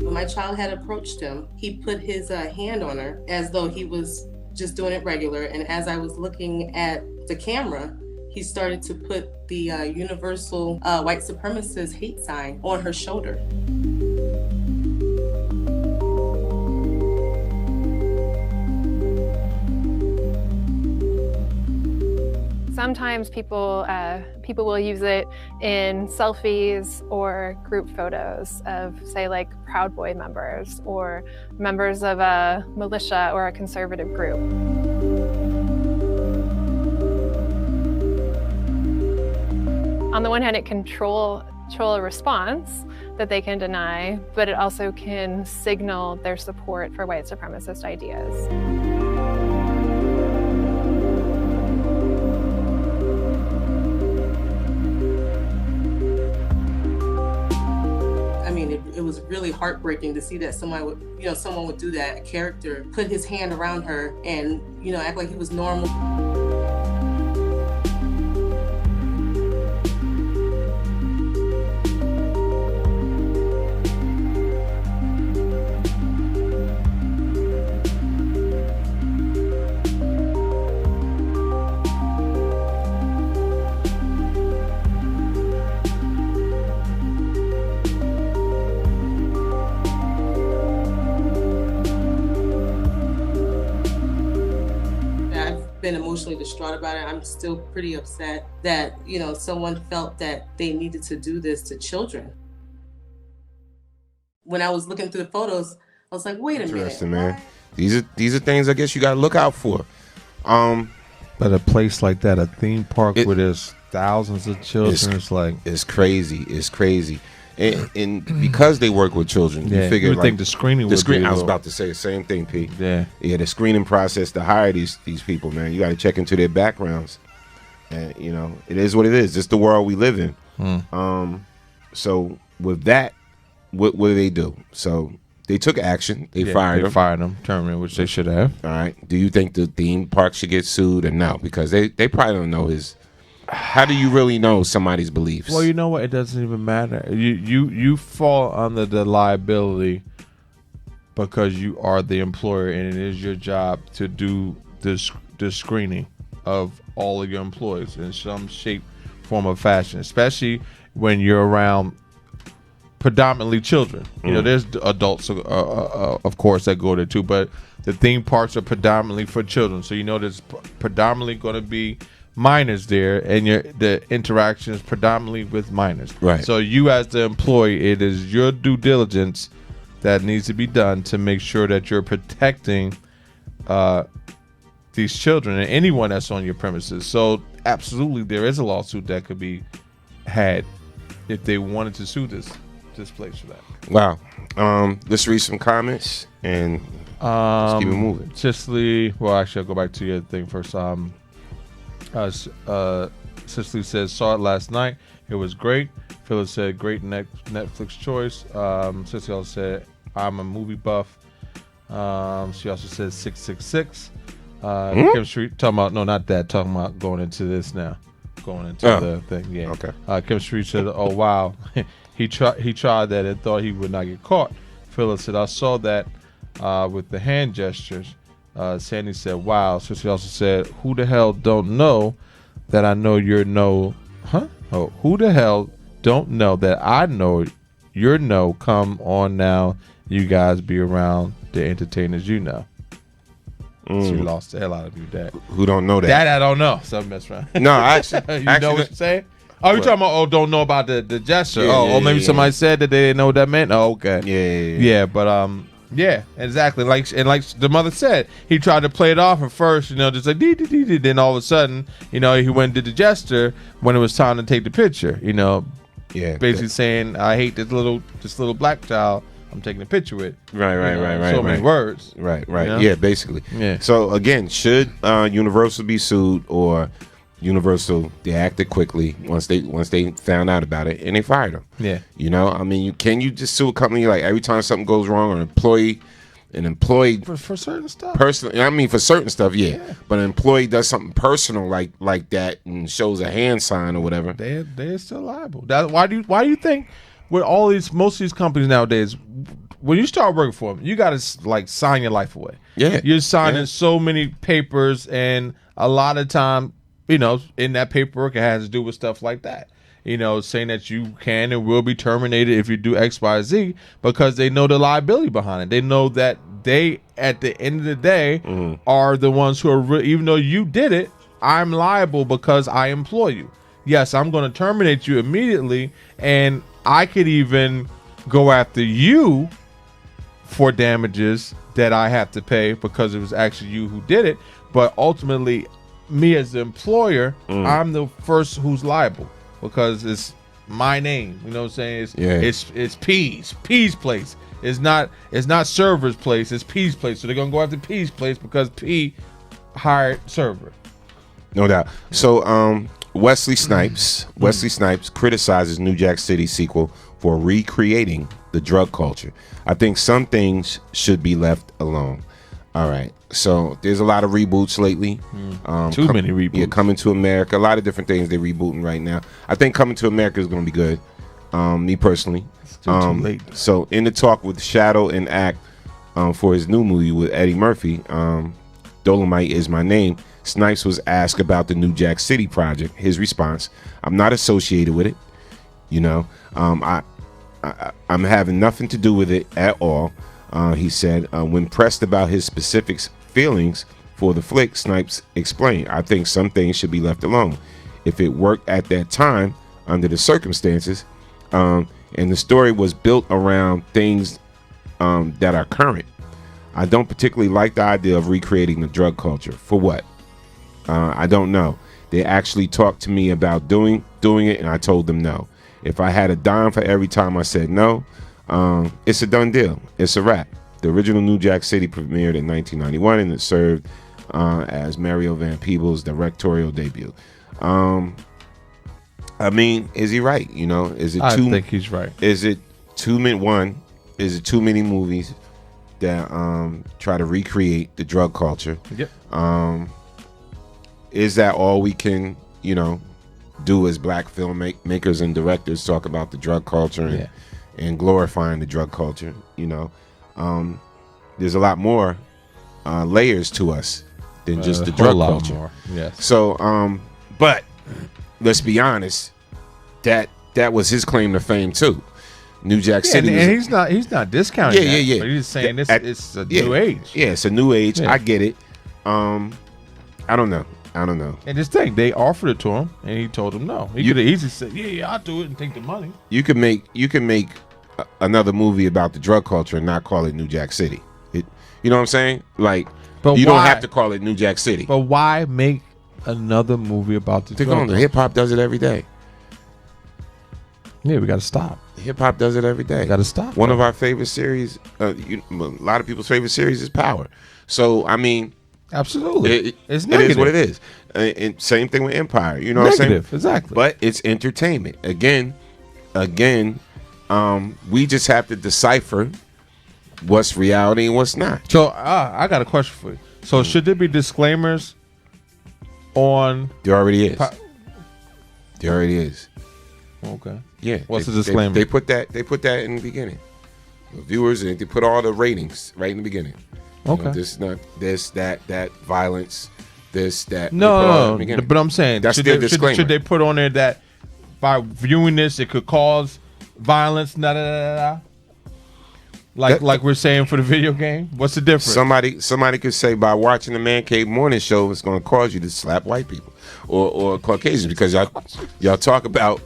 When my child had approached him, he put his hand on her as though he was just doing it regular. And as I was looking at the camera, he started to put the universal white supremacist hate sign on her shoulder. Sometimes people will use it in selfies or group photos of, say, like Proud Boy members or members of a militia or a conservative group. On the one hand, it can control a response that they can deny, but it also can signal their support for white supremacist ideas. I mean, it was really heartbreaking to see that someone would do that. A character put his hand around her and, act like he was normal. Been emotionally distraught about it. I'm still pretty upset that someone felt that they needed to do this to children. When I was looking through the photos, I was like, wait a minute. Interesting, man. These are things I guess you got to look out for. But a place like that, a theme park where there's thousands of children, it's crazy. It's crazy. And because they work with children, you figure would think the screening would be I was about to say the same thing, P. Yeah, the screening process to hire these people, man. You got to check into their backgrounds, and it is what it is. It's the world we live in. So with that, what do they do? So they took action. They fired them, terminated, which they should have. All right. Do you think the theme park should get sued or no? Because they probably don't know his. How do you really know somebody's beliefs? Well, you know what? It doesn't even matter. You fall under the liability because you are the employer, and it is your job to do this screening of all of your employees in some shape, form, or fashion. Especially when you're around predominantly children. There's adults, of course, that go there too, but the theme parks are predominantly for children. So there's predominantly going to be minors there, and the interaction is predominantly with minors. Right. So you as the employee, it is your due diligence that needs to be done to make sure that you're protecting these children and anyone that's on your premises. So absolutely, there is a lawsuit that could be had if they wanted to sue this place for that. Wow. Let's read some comments and let's keep it moving. Cicely, well, actually, I'll go back to your thing first. Cicely says, saw it last night. It was great. Phyllis said, great Netflix choice. Cicely also said, I'm a movie buff. She also said 666. Kim Street talking about not that, talking about going into this now, going into the thing. Yeah. Okay. Kim Street said, "Oh wow, he tried that and thought he would not get caught." Phyllis said, "I saw that with the hand gestures." Sandy said, "Wow." So she also said, "Who the hell don't know that I know you're no, huh? Oh, who the hell don't know that I know you're no? Come on now, you guys be around the entertainers you know." She lost the hell out of you, Dad. Who don't know that? That I don't know. Something mess around. No, actually, you know what you're saying? Oh, you're talking about? Don't know about the gesture. Yeah, maybe somebody said that they didn't know what that meant. Oh, okay. Yeah. But yeah, exactly. Like the mother said, he tried to play it off at first, just like dee dee dee dee. Then all of a sudden, he went and did the gesture when it was time to take the picture. Yeah. Basically saying, "I hate this little black child I'm taking a picture with." Right. So many words. Right. Yeah, basically. Yeah. So again, should Universal be sued, or Universal, they acted quickly once they found out about it and they fired them. Yeah. I mean, can you just sue a company like every time something goes wrong, or an employee for certain stuff? Personally, I mean, for certain stuff, yeah. But an employee does something personal like that and shows a hand sign or whatever. They're still liable. Why do you think with most of these companies nowadays, when you start working for them, you got to sign your life away. Yeah. You're signing so many papers, and a lot of time, in that paperwork, it has to do with stuff like that. Saying that you can and will be terminated if you do X, Y, Z, because they know the liability behind it. They know that they, at the end of the day, are the ones who are, even though you did it, I'm liable because I employ you. Yes, I'm going to terminate you immediately, and I could even go after you for damages that I have to pay because it was actually you who did it. But ultimately, me as the employer, I'm the first who's liable because it's my name. You know what I'm saying? It's P's place. It's not Server's place. It's P's place. So they're gonna go after P's place because P hired Server. No doubt. So Wesley Snipes criticizes New Jack City sequel for recreating the drug culture. I think some things should be left alone. All right. So there's a lot of reboots lately. Too many reboots. Yeah, Coming to America. A lot of different things they're rebooting right now. I think Coming to America is going to be good. Me personally. Still too late. So in the talk with Shadow and Act for his new movie with Eddie Murphy, Dolomite Is My Name, Snipes was asked about the New Jack City project. His response: "I'm not associated with it. I'm having nothing to do with it at all." He said, when pressed about his specific feelings for the flick, Snipes explained, "I think some things should be left alone. If it worked at that time, under the circumstances, and the story was built around things that are current. I don't particularly like the idea of recreating the drug culture. For what? I don't know. They actually talked to me about doing it, and I told them no. If I had a dime for every time I said no, it's a done deal. It's a wrap. The original New Jack City premiered in 1991, and it served as Mario Van Peebles' directorial debut." I mean, is he right? Is it I think he's right. Is it too many movies that try to recreate the drug culture? Yep. Is that all we can, do as black filmmakers and directors, talk about the drug culture and glorifying the drug culture? There's a lot more layers to us than just the drug culture. More. Yes. So, but let's be honest, that was his claim to fame too. New Jack City, and he's not discounting. Yeah. But he's saying it's a new age. Yeah, it's a new age. Yeah. I get it. I don't know. And this thing, they offered it to him, and he told them no. He could have easily said, "Yeah, I'll do it and take the money." You can make another movie about the drug culture and not call it New Jack City. You know what I'm saying? Like, but you don't have to call it New Jack City. But why make another movie about the drug culture? Hip hop does it every day. Yeah, we got to stop. Hip hop does it every day. Got to stop. One of our favorite series, a lot of people's favorite series is Power. So I mean, absolutely, it is what it is. And same thing with Empire. You know what I'm saying? Exactly. But it's entertainment. Again, we just have to decipher what's reality and what's not. So I got a question for you. So should there be disclaimers on? There already is. There already is. Okay. Yeah. What's the disclaimer? They put that in the beginning. The viewers, and they put all the ratings right in the beginning. You know, this, not this, that violence, this, that. No, but I'm saying that's their disclaimer. Should they put on there that by viewing this it could cause violence? Like we're saying for the video game. What's the difference? Somebody could say by watching the Man Cave Morning Show, it's going to cause you to slap white people or Caucasians because y'all talk about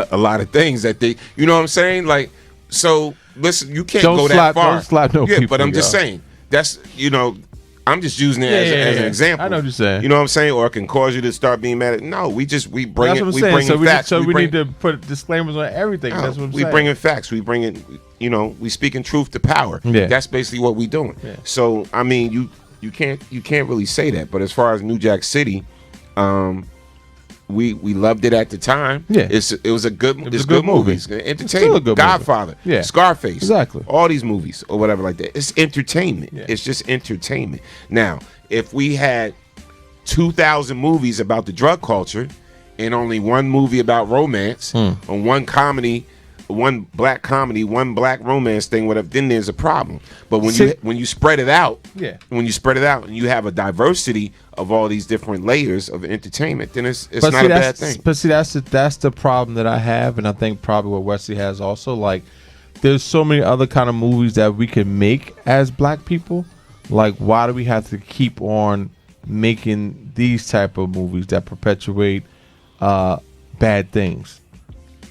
a lot of things that they, you know what I'm saying? Like, so listen, you can't go that far. Don't slap no people. But I'm just saying that's, you know, I'm just using it as an example. I know what you're saying. You know what I'm saying? Or it can cause you to start being mad at. No, we bring That's it. what I'm We saying. bring facts. We need to put disclaimers on everything. No, That's what I'm we saying. bring in facts. We bring in, you know, we speaking truth to power. Yeah. That's basically what we doing. Yeah. So I mean, you can't really say that. But as far as New Jack City, we loved it at the time. Yeah. It was a good It was a good movie. movies. Entertainment. It's still a good movie. Godfather. Yeah. Scarface. Exactly. All these movies or whatever like that. It's entertainment. Yeah. It's just entertainment. Now, if we had 2,000 movies about the drug culture and only one movie about romance or one comedy, one black comedy, one black romance thing, whatever, then there's a problem. But when you spread it out, when you spread it out and you have a diversity of all these different layers of entertainment, then it's not a bad thing. But see, that's the problem that I have, and I think probably what Wesley has also. Like, there's so many other kind of movies that we can make as black people. Like, why do we have to keep on making these type of movies that perpetuate bad things?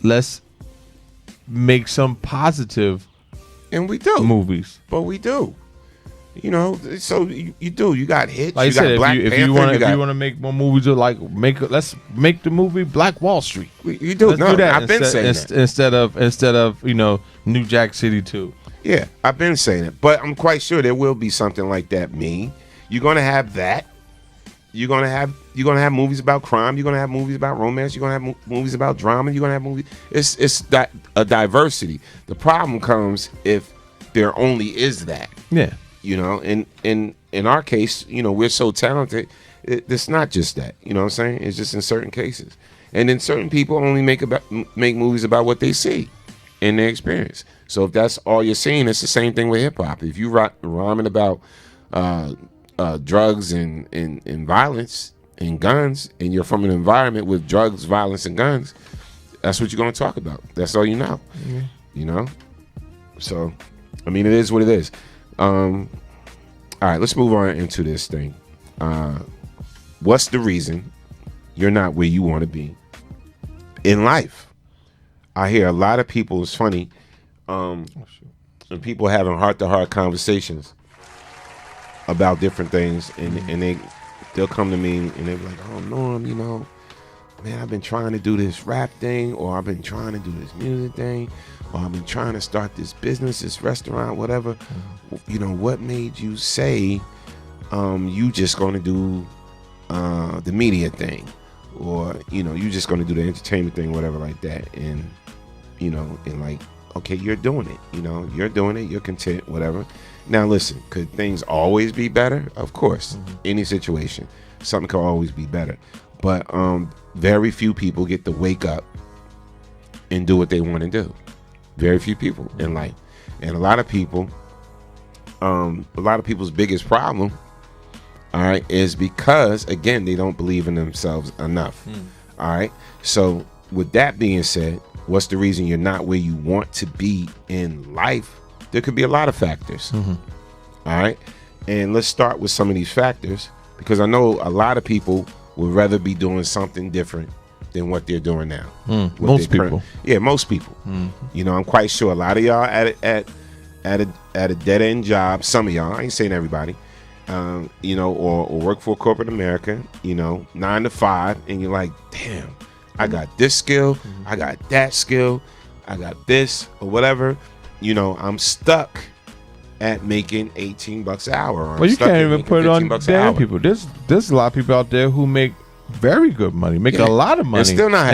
Let's make some positive, and we do movies. But we do, you know. So you do. You got hits. Like you I said, got Black if Panther, you want to make more movies, let's make the movie Black Wall Street. You do. Let's No, do that I've been saying that. instead of you know, New Jack City 2. Yeah, I've been saying it, but I'm quite sure there will be something like that. You're gonna have that. You're gonna have movies about crime. You're gonna have movies about romance. You're gonna have movies about drama. You're gonna have movies. It's that a diversity. The problem comes if there only is that. Yeah. You know, in our case, you know, we're so talented. It's not just that. You know what I'm saying? It's just in certain cases, and then certain people only make movies about what they see in their experience. So if that's all you're seeing, it's the same thing with hip hop. If you rhyming about drugs and violence and guns, and you're from an environment with drugs, violence, and guns, that's what you're going to talk about. That's all you know. Mm-hmm. You know? So, I mean, it is what it is. All right, let's move on into this thing. What's the reason you're not where you want to be in life? I hear a lot of people, it's funny, and people having heart-to-heart conversations about different things, and they'll come to me and they'll be like, "Oh, Norm, you know, man, I've been trying to do this rap thing, or I've been trying to do this music thing, or I've been trying to start this business, this restaurant, whatever. You know, what made you say you just going to do the media thing, or you know, you just going to do the entertainment thing, whatever like that?" And you know, and like, okay, you're doing it. You know, you're doing it. You're content, whatever. Now, listen, could things always be better? Of course. Any situation, something could always be better. But very few people get to wake up and do what they want to do. Very few people in life. And a lot of people's biggest problem, all right, is because, again, they don't believe in themselves enough. All right. So with that being said, what's the reason you're not where you want to be in life? There could be a lot of factors. All right. And let's start with some of these factors, because I know a lot of people would rather be doing something different than what they're doing now. Most people. Yeah, most people. You know, I'm quite sure a lot of y'all at a dead end job. Some of y'all, I ain't saying everybody, you know, or work for corporate America, you know, 9 to 5, and you're like, damn, I got this skill, I got that skill, I got this or whatever. You know, I'm stuck at making $18 an hour. Well, you can't even put it on dead people. There's a lot of people out there who make very good money, make a lot of money, and still not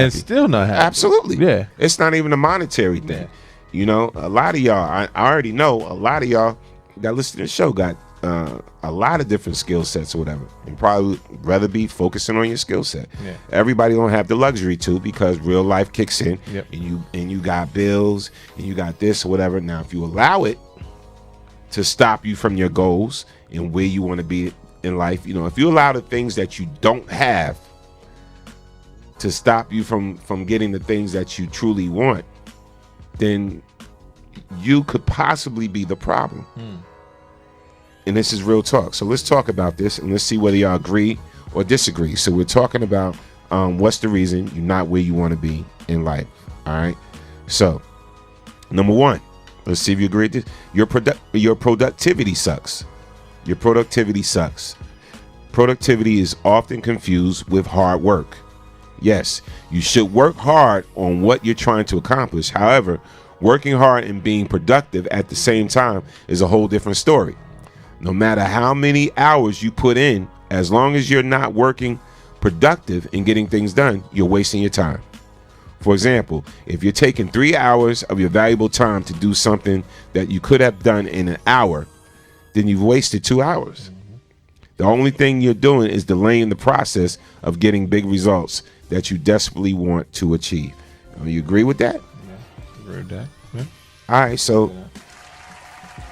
happy. Absolutely. Yeah. It's not even a monetary thing. You know, a lot of y'all, I already know a lot of y'all that listen to the show got a lot of different skill sets or whatever, and probably rather be focusing on your skill set. Yeah. Everybody don't have the luxury to, because real life kicks in. Yep. and you got bills and you got this or whatever. Now, if you allow it to stop you from your goals and where you want to be in life, if you allow the things that you don't have to stop you from getting the things that you truly want, then you could possibly be the problem. And this is real talk. So let's talk about this, and let's see whether y'all agree or disagree. So we're talking about what's the reason you're not where you want to be in life. All right. So number one, let's see if you agree with this. Your productivity sucks. Your productivity sucks. Productivity is often confused with hard work. Yes, you should work hard on what you're trying to accomplish. However, working hard and being productive at the same time is a whole different story. No matter how many hours you put in, as long as you're not working productive and getting things done, you're wasting your time. For example, if you're taking 3 hours of your valuable time to do something that you could have done in an hour, then you've wasted 2 hours. The only thing you're doing is delaying the process of getting big results that you desperately want to achieve. You agree with that? Yeah, agree with that. Yeah. All right, so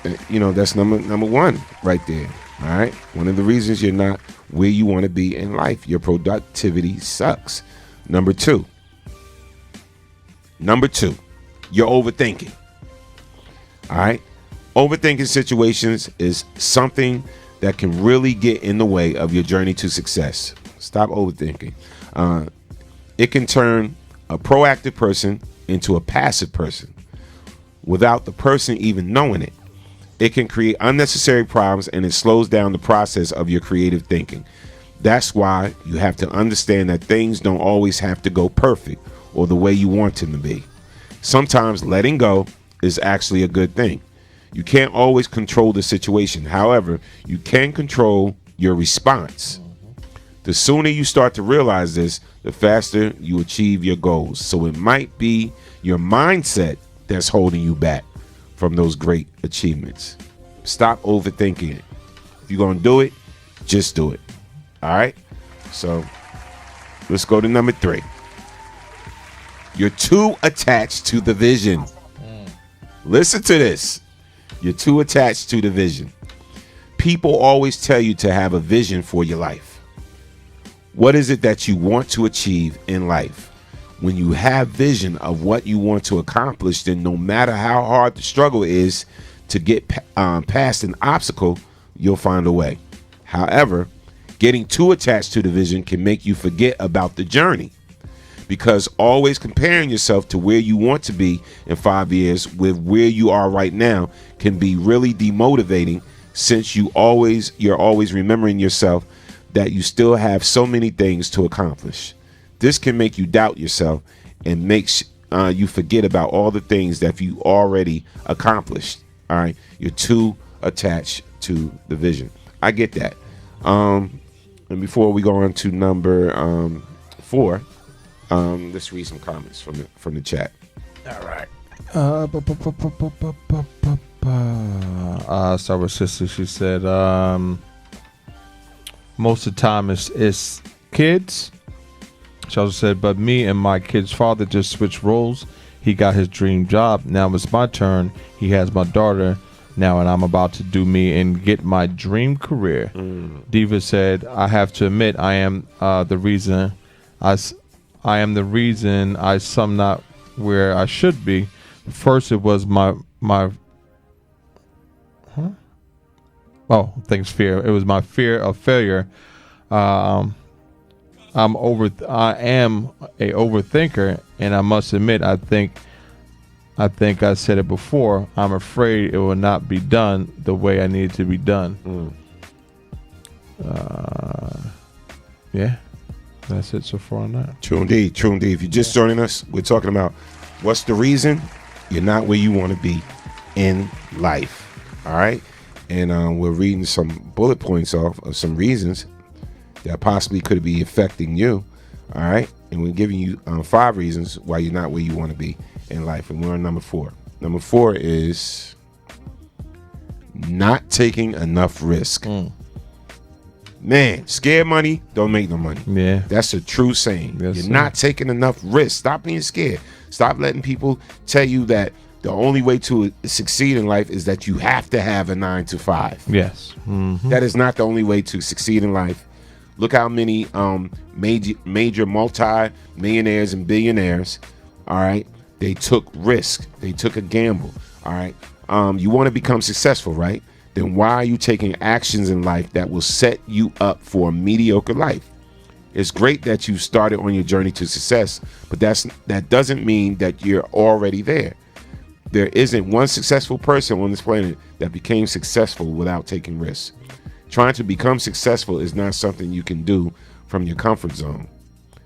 that's number one right there. All right, one of the reasons you're not where you want to be in life. Your productivity sucks. Number two, you're overthinking. All right, overthinking situations is something that can really get in the way of your journey to success. Stop overthinking. It can turn a proactive person into a passive person without the person even knowing it. It can create unnecessary problems, and it slows down the process of your creative thinking. That's why you have to understand that things don't always have to go perfect or the way you want them to be. Sometimes letting go is actually a good thing. You can't always control the situation. However, you can control your response. The sooner you start to realize this, the faster you achieve your goals. So it might be your mindset that's holding you back from those great achievements. Stop overthinking it. If you're going to do it, just do it. All right? So let's go to number 3. You're too attached to the vision. Listen to this. You're too attached to the vision. People always tell you to have a vision for your life. What is it that you want to achieve in life? When you have vision of what you want to accomplish, then no matter how hard the struggle is to get past an obstacle, you'll find a way. However, getting too attached to the vision can make you forget about the journey, because always comparing yourself to where you want to be in 5 years with where you are right now can be really demotivating, since you're always remembering yourself that you still have so many things to accomplish. This can make you doubt yourself and makes you forget about all the things that you already accomplished. All right, you're too attached to the vision. I get that. And before we go on to number 4, let's read some comments from the chat. All right. Start with sister. She said, most of the time it's kids. She also said, but me and my kid's father just switched roles. He got his dream job. Now it's my turn. He has my daughter now, and I'm about to do me and get my dream career. Diva said, I have to admit, I am the reason I some not where I should be. First, it was my fear. It was my fear of failure. I am a overthinker, and I must admit, I think I said it before. I'm afraid it will not be done the way I need it to be done. Yeah, that's it so far on that. True indeed. If you're just joining us, we're talking about what's the reason you're not where you want to be in life. All right, and we're reading some bullet points off of some reasons that possibly could be affecting you. All right, and we're giving you 5 reasons why you're not where you want to be in life, and we're on number 4. Number 4 is not taking enough risk. Man, scared money don't make no money. Yeah. That's a true saying. Yes, You're sir. not taking enough risk. Stop being scared. Stop letting people tell you that the only way to succeed in life is that you have to have a 9 to 5. Yes. Mhm. That is not the only way to succeed in life. Look how many major multi-millionaires and billionaires, all right, they took risk. They took a gamble, all right? You want to become successful, right? Then why are you taking actions in life that will set you up for a mediocre life? It's great that you started on your journey to success, but that doesn't mean that you're already there. There isn't one successful person on this planet that became successful without taking risks. Trying to become successful is not something you can do from your comfort zone.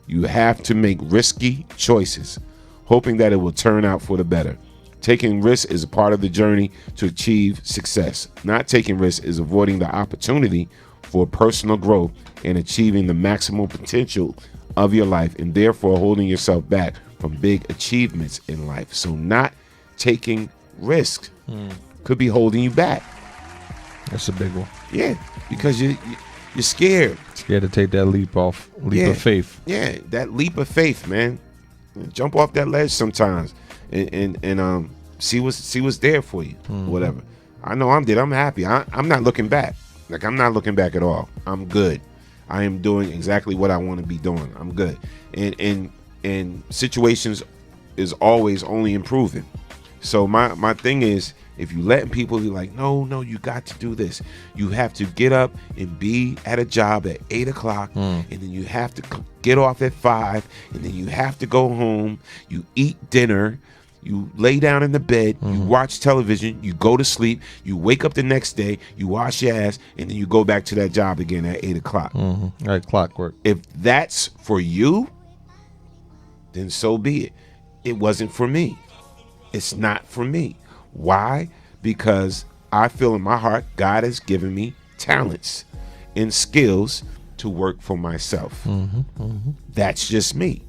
You have to make risky choices, hoping that it will turn out for the better. Taking risks is a part of the journey to achieve success. Not taking risks is avoiding the opportunity for personal growth and achieving the maximal potential of your life, and therefore holding yourself back from big achievements in life. So not taking risks could be holding you back. That's a big one. Yeah, because you're scared. Scared to take that leap of faith. Yeah, that leap of faith, man. Jump off that ledge sometimes and see what's there for you. Whatever. I know I'm happy. I'm not looking back. Like, I'm not looking back at all. I'm good. I am doing exactly what I want to be doing. I'm good. And situations is always only improving. So my thing is, if you letting people be like, no, you got to do this. You have to get up and be at a job at 8 o'clock, and then you have to get off at 5, and then you have to go home. You eat dinner. You lay down in the bed. You watch television. You go to sleep. You wake up the next day. You wash your ass, and then you go back to that job again at 8 o'clock. Like clockwork. If that's for you, then so be it. It wasn't for me. It's not for me. Why? Because I feel in my heart God has given me talents and skills to work for myself. That's just me.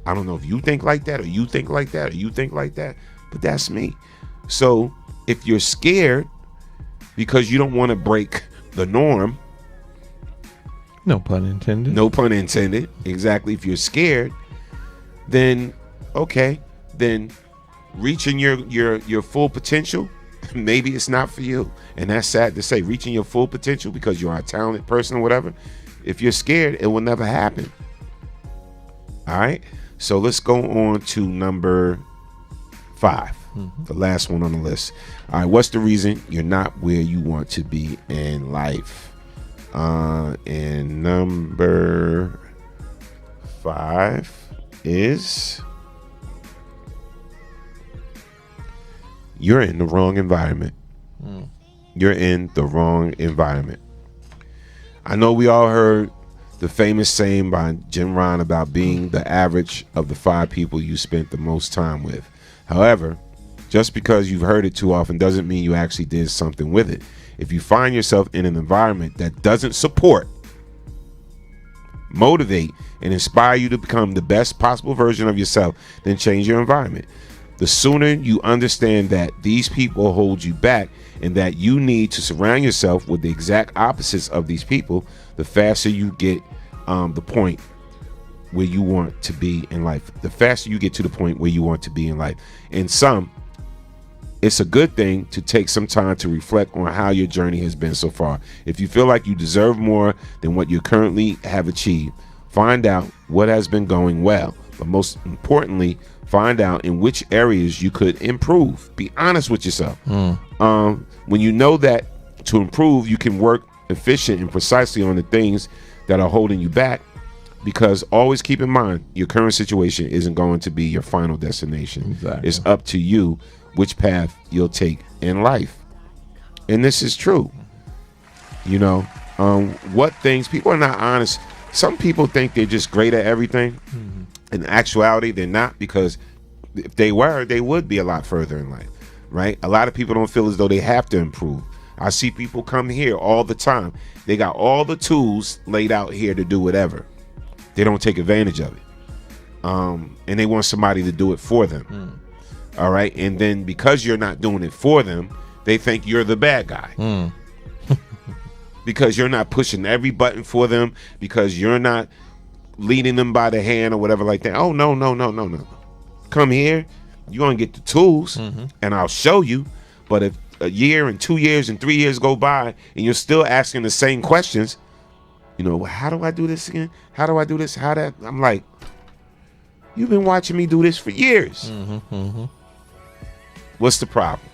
I don't know if you think like that, or you think like that, or you think like that, but that's me. So if you're scared because you don't want to break the norm, no pun intended. No pun intended. Exactly. If you're scared, then okay, then reaching your full potential, maybe it's not for you. And that's sad to say. Reaching your full potential because you're a talented person or whatever, if you're scared, it will never happen. All right. So let's go on to number 5, the last one on the list. All right. What's the reason you're not where you want to be in life? And number 5 is you're in the wrong environment. You're in the wrong environment. I know we all heard the famous saying by Jim Rohn about being the average of the 5 people you spent the most time with. However, just because you've heard it too often doesn't mean you actually did something with it. If you find yourself in an environment that doesn't support, motivate, and inspire you to become the best possible version of yourself, then change your environment. The sooner you understand that these people hold you back and that you need to surround yourself with the exact opposites of these people, the faster you get the point where you want to be in life. The faster you get to the point where you want to be in life. And it's a good thing to take some time to reflect on how your journey has been so far. If you feel like you deserve more than what you currently have achieved, find out what has been going well. But most importantly, find out in which areas you could improve. Be honest with yourself. When you know that to improve, you can work efficient and precisely on the things that are holding you back, because always keep in mind your current situation isn't going to be your final destination. Exactly. It's up to you which path you'll take in life. And this is true. You know, what things people are not honest. Some people think they're just great at everything. In actuality, they're not, because if they were, they would be a lot further in life, right? A lot of people don't feel as though they have to improve. I see people come here all the time. They got all the tools laid out here to do whatever. They don't take advantage of it. And they want somebody to do it for them. All right. And then because you're not doing it for them, they think you're the bad guy. Because you're not pushing every button for them, because you're not leading them by the hand or whatever like that. Oh, no. Come here. You're going to get the tools, and I'll show you. But if a year and 2 years and 3 years go by and you're still asking the same questions, how do I do this again? How do I do this? I'm like, you've been watching me do this for years. What's the problem?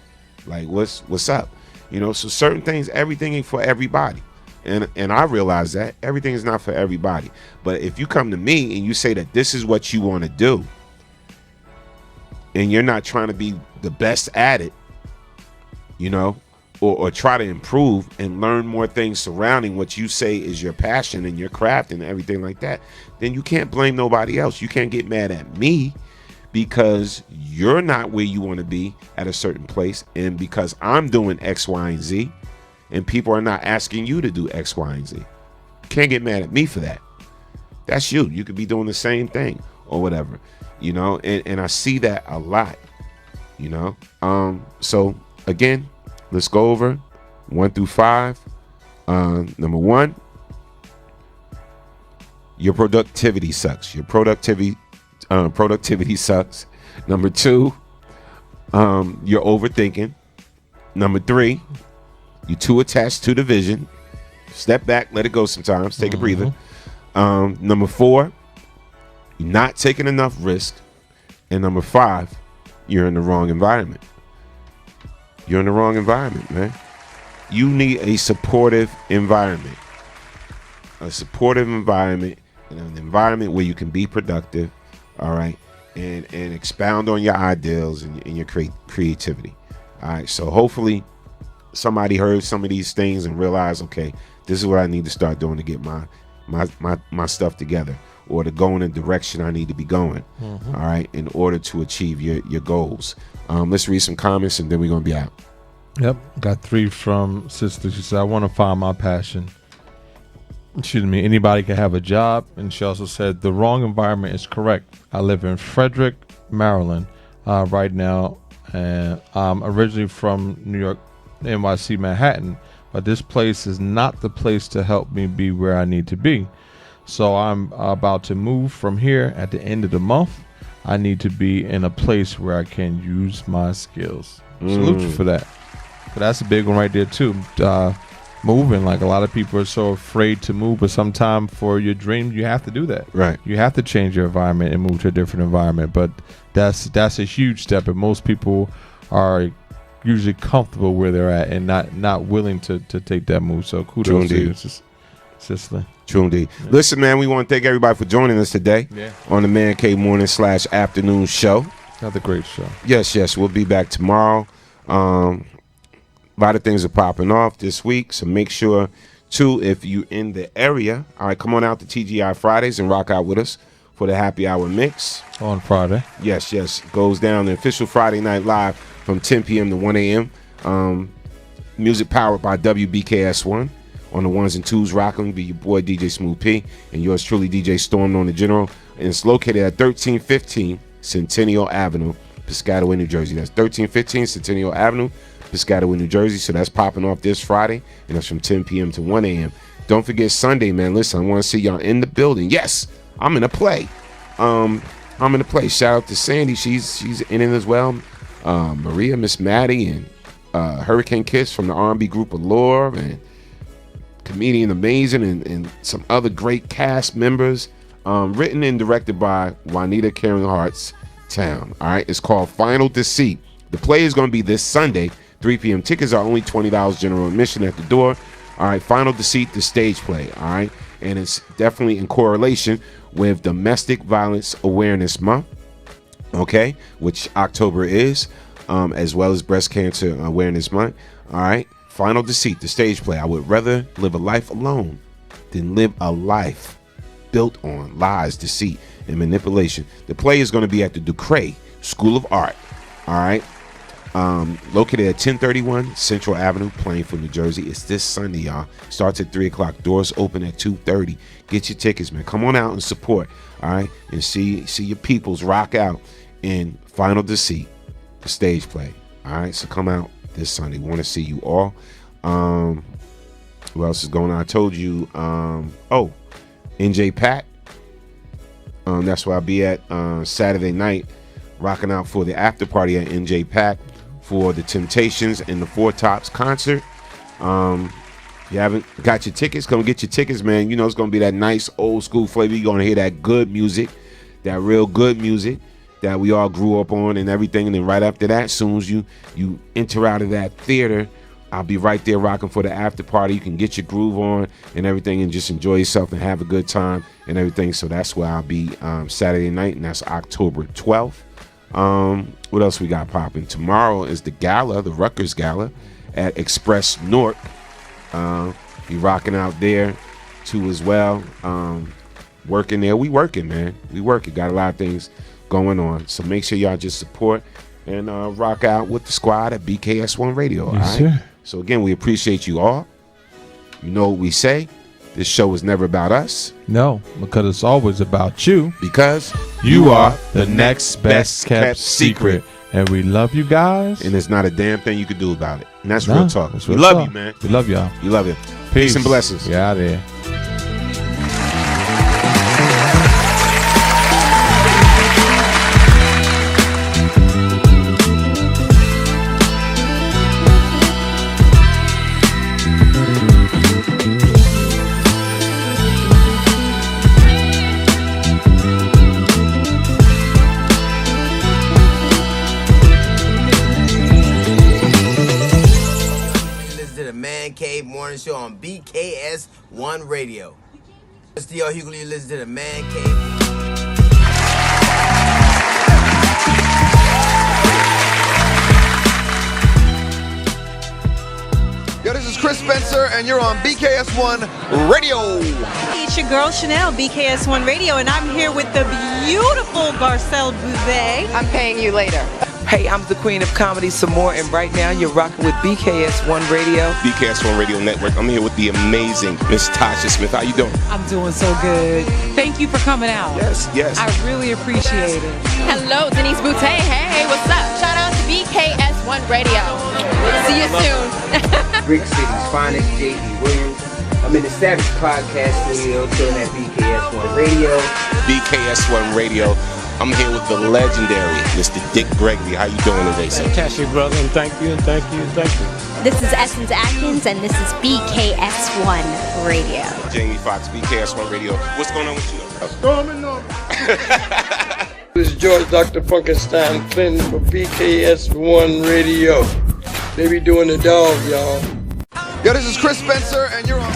Like, what's up? So certain things, everything ain't for everybody. And I realize that everything is not for everybody. But if you come to me and you say that this is what you want to do, and you're not trying to be the best at it, or try to improve and learn more things surrounding what you say is your passion and your craft and everything like that, then you can't blame nobody else. You can't get mad at me because you're not where you want to be at a certain place, and because I'm doing X, Y, and Z, and people are not asking you to do X, Y, and Z. You can't get mad at me for that. That's you. You could be doing the same thing or whatever, and I see that a lot, So again, let's go over 1 through 5. Number 1, your productivity sucks. Your productivity sucks. Number 2, you're overthinking. Number 3, you're too attached to the vision. Step back, let it go sometimes. Take a breather. Number 4, you're not taking enough risk. And number 5, you're in the wrong environment. You're in the wrong environment, man. You need a supportive environment. A supportive environment, and an environment where you can be productive, all right, and expound on your ideals and your creativity. All right, so hopefully somebody heard some of these things and realized, okay, this is what I need to start doing to get my stuff together, or to go in the direction I need to be going, all right, in order to achieve your goals. Let's read some comments and then we're going to be out. Yep. Got 3 from Sister. She said, I want to find my passion. Excuse me. Anybody can have a job. And she also said, the wrong environment is correct. I live in Frederick, Maryland right now. And I'm originally from New York, NYC, Manhattan. But this place is not the place to help me be where I need to be. So I'm about to move from here at the end of the month. I need to be in a place where I can use my skills. Salute you for that. But that's a big one right there too. Moving, like a lot of people are so afraid to move, but sometimes for your dream, you have to do that. Right. You have to change your environment and move to a different environment. But that's a huge step, and most people are usually comfortable where they're at and not willing to take that move. So kudos to you, Cicely. True indeed. Yeah. Listen, man, we want to thank everybody for joining us today on the Man Cave Morning / Afternoon Show. Another great show. Yes. We'll be back tomorrow. A lot of things are popping off this week, so make sure, too, if you're in the area, all right, come on out to TGI Fridays and rock out with us for the happy hour mix. On Friday. Yes. Goes down the official Friday Night Live from 10 p.m. to 1 a.m. Music powered by WBKS1. On the ones and twos, rocking be your boy DJ Smooth P and yours truly DJ Storm on the General, and it's located at 1315 Centennial Avenue, Piscataway, New Jersey. That's 1315 Centennial Avenue, Piscataway, New Jersey. So that's popping off this Friday, and that's from 10 p.m. to 1 a.m. Don't forget Sunday, man. Listen, I want to see y'all in the building. Yes, I'm in a play. Shout out to Sandy, she's in it as well. Maria, Miss Maddie, and Hurricane Kiss from the R&B group Allure, and comedian Amazing, and some other great cast members. Written and directed by Juanita Karen Hart's Town. All right, it's called Final Deceit. The play is going to be this Sunday, 3 p.m. Tickets are only $20 general admission at the door. All right, Final Deceit, the stage play. All right, and it's definitely in correlation with Domestic Violence Awareness Month. Okay, which October is, as well as Breast Cancer Awareness Month. All right. Final Deceit, the stage play. I would rather live a life alone than live a life built on lies, deceit, and manipulation. The play is going to be at the Ducray School of Art. All right. Located at 1031 Central Avenue, Plainfield, New Jersey. It's this Sunday, y'all. Starts at 3 o'clock. Doors open at 2:30. Get your tickets, man. Come on out and support. All right. And see your peoples rock out in Final Deceit, the stage play. All right. So come out this Sunday. Want to see you all. Who else is going on? I told you. NJ Pack. That's where I'll be at Saturday night, rocking out for the after party at NJ Pack for the Temptations and the Four Tops concert. You haven't got your tickets, come get your tickets, man. You know it's gonna be that nice old school flavor. You're gonna hear that good music, that real good music that we all grew up on and everything. And then right after that, as soon as you enter out of that theater, I'll be right there rocking for the after party. You can get your groove on and everything and just enjoy yourself and have a good time and everything. So that's where I'll be Saturday night, and that's October 12th. What else we got popping? Tomorrow is the gala, the Rutgers Gala at Express North. Be rocking out there too as well. Working there. We working, man. We working. Got a lot of things going on. So make sure y'all just support and rock out with the squad at BKS1 Radio. Yes, all right? sir. So again, we appreciate you all. You know what we say. This show is never about us. No, because it's always about you. Because you are the next best kept secret. And we love you guys. And there's not a damn thing you can do about it. And that's No, real talk. that's We real love talk. you, man. We love y'all. You love it. Peace and blessings. We out there. Man Cave Morning Show on BKS1 Radio. It's D.L. Hughley. You listen to the Man Cave. Yo, this is Chris Spencer, and you're on BKS1 Radio. It's your girl Chanel, BKS1 Radio, and I'm here with the beautiful Garcelle Bouvet. I'm paying you later. Hey, I'm the queen of comedy some more, and right now you're rocking with BKS1 Radio. BKS1 Radio Network. I'm here with the amazing Miss Tasha Smith. How you doing? I'm doing so good. Thank you for coming out. Yes. I really appreciate it. Hello, Denise Boutte. Hey, what's up? Shout out to BKS1 Radio. See you soon. Brick City's finest, J.D. Williams. I'm in the Savage Podcast Studio, chilling at BKS1 Radio. BKS1 Radio. I'm here with the legendary Mr. Dick Gregory. How you doing today, sir? Fantastic, brother, and thank you, and thank you, and thank you. This is Essence Atkins, and this is BKS1 Radio. Jamie Foxx, BKS1 Radio. What's going on with you? Storming on. This is George Dr. Funkenstein Clinton for BKS1 Radio. They be doing the dog, y'all. Yo, this is Chris Spencer, and you're on.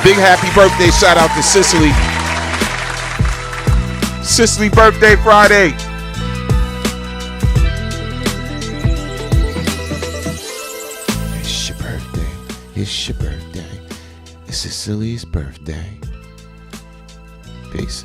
Big happy birthday shout out to Cicely. Cicely birthday Friday. It's your birthday. It's your birthday. It's Cicely's birthday. Peace.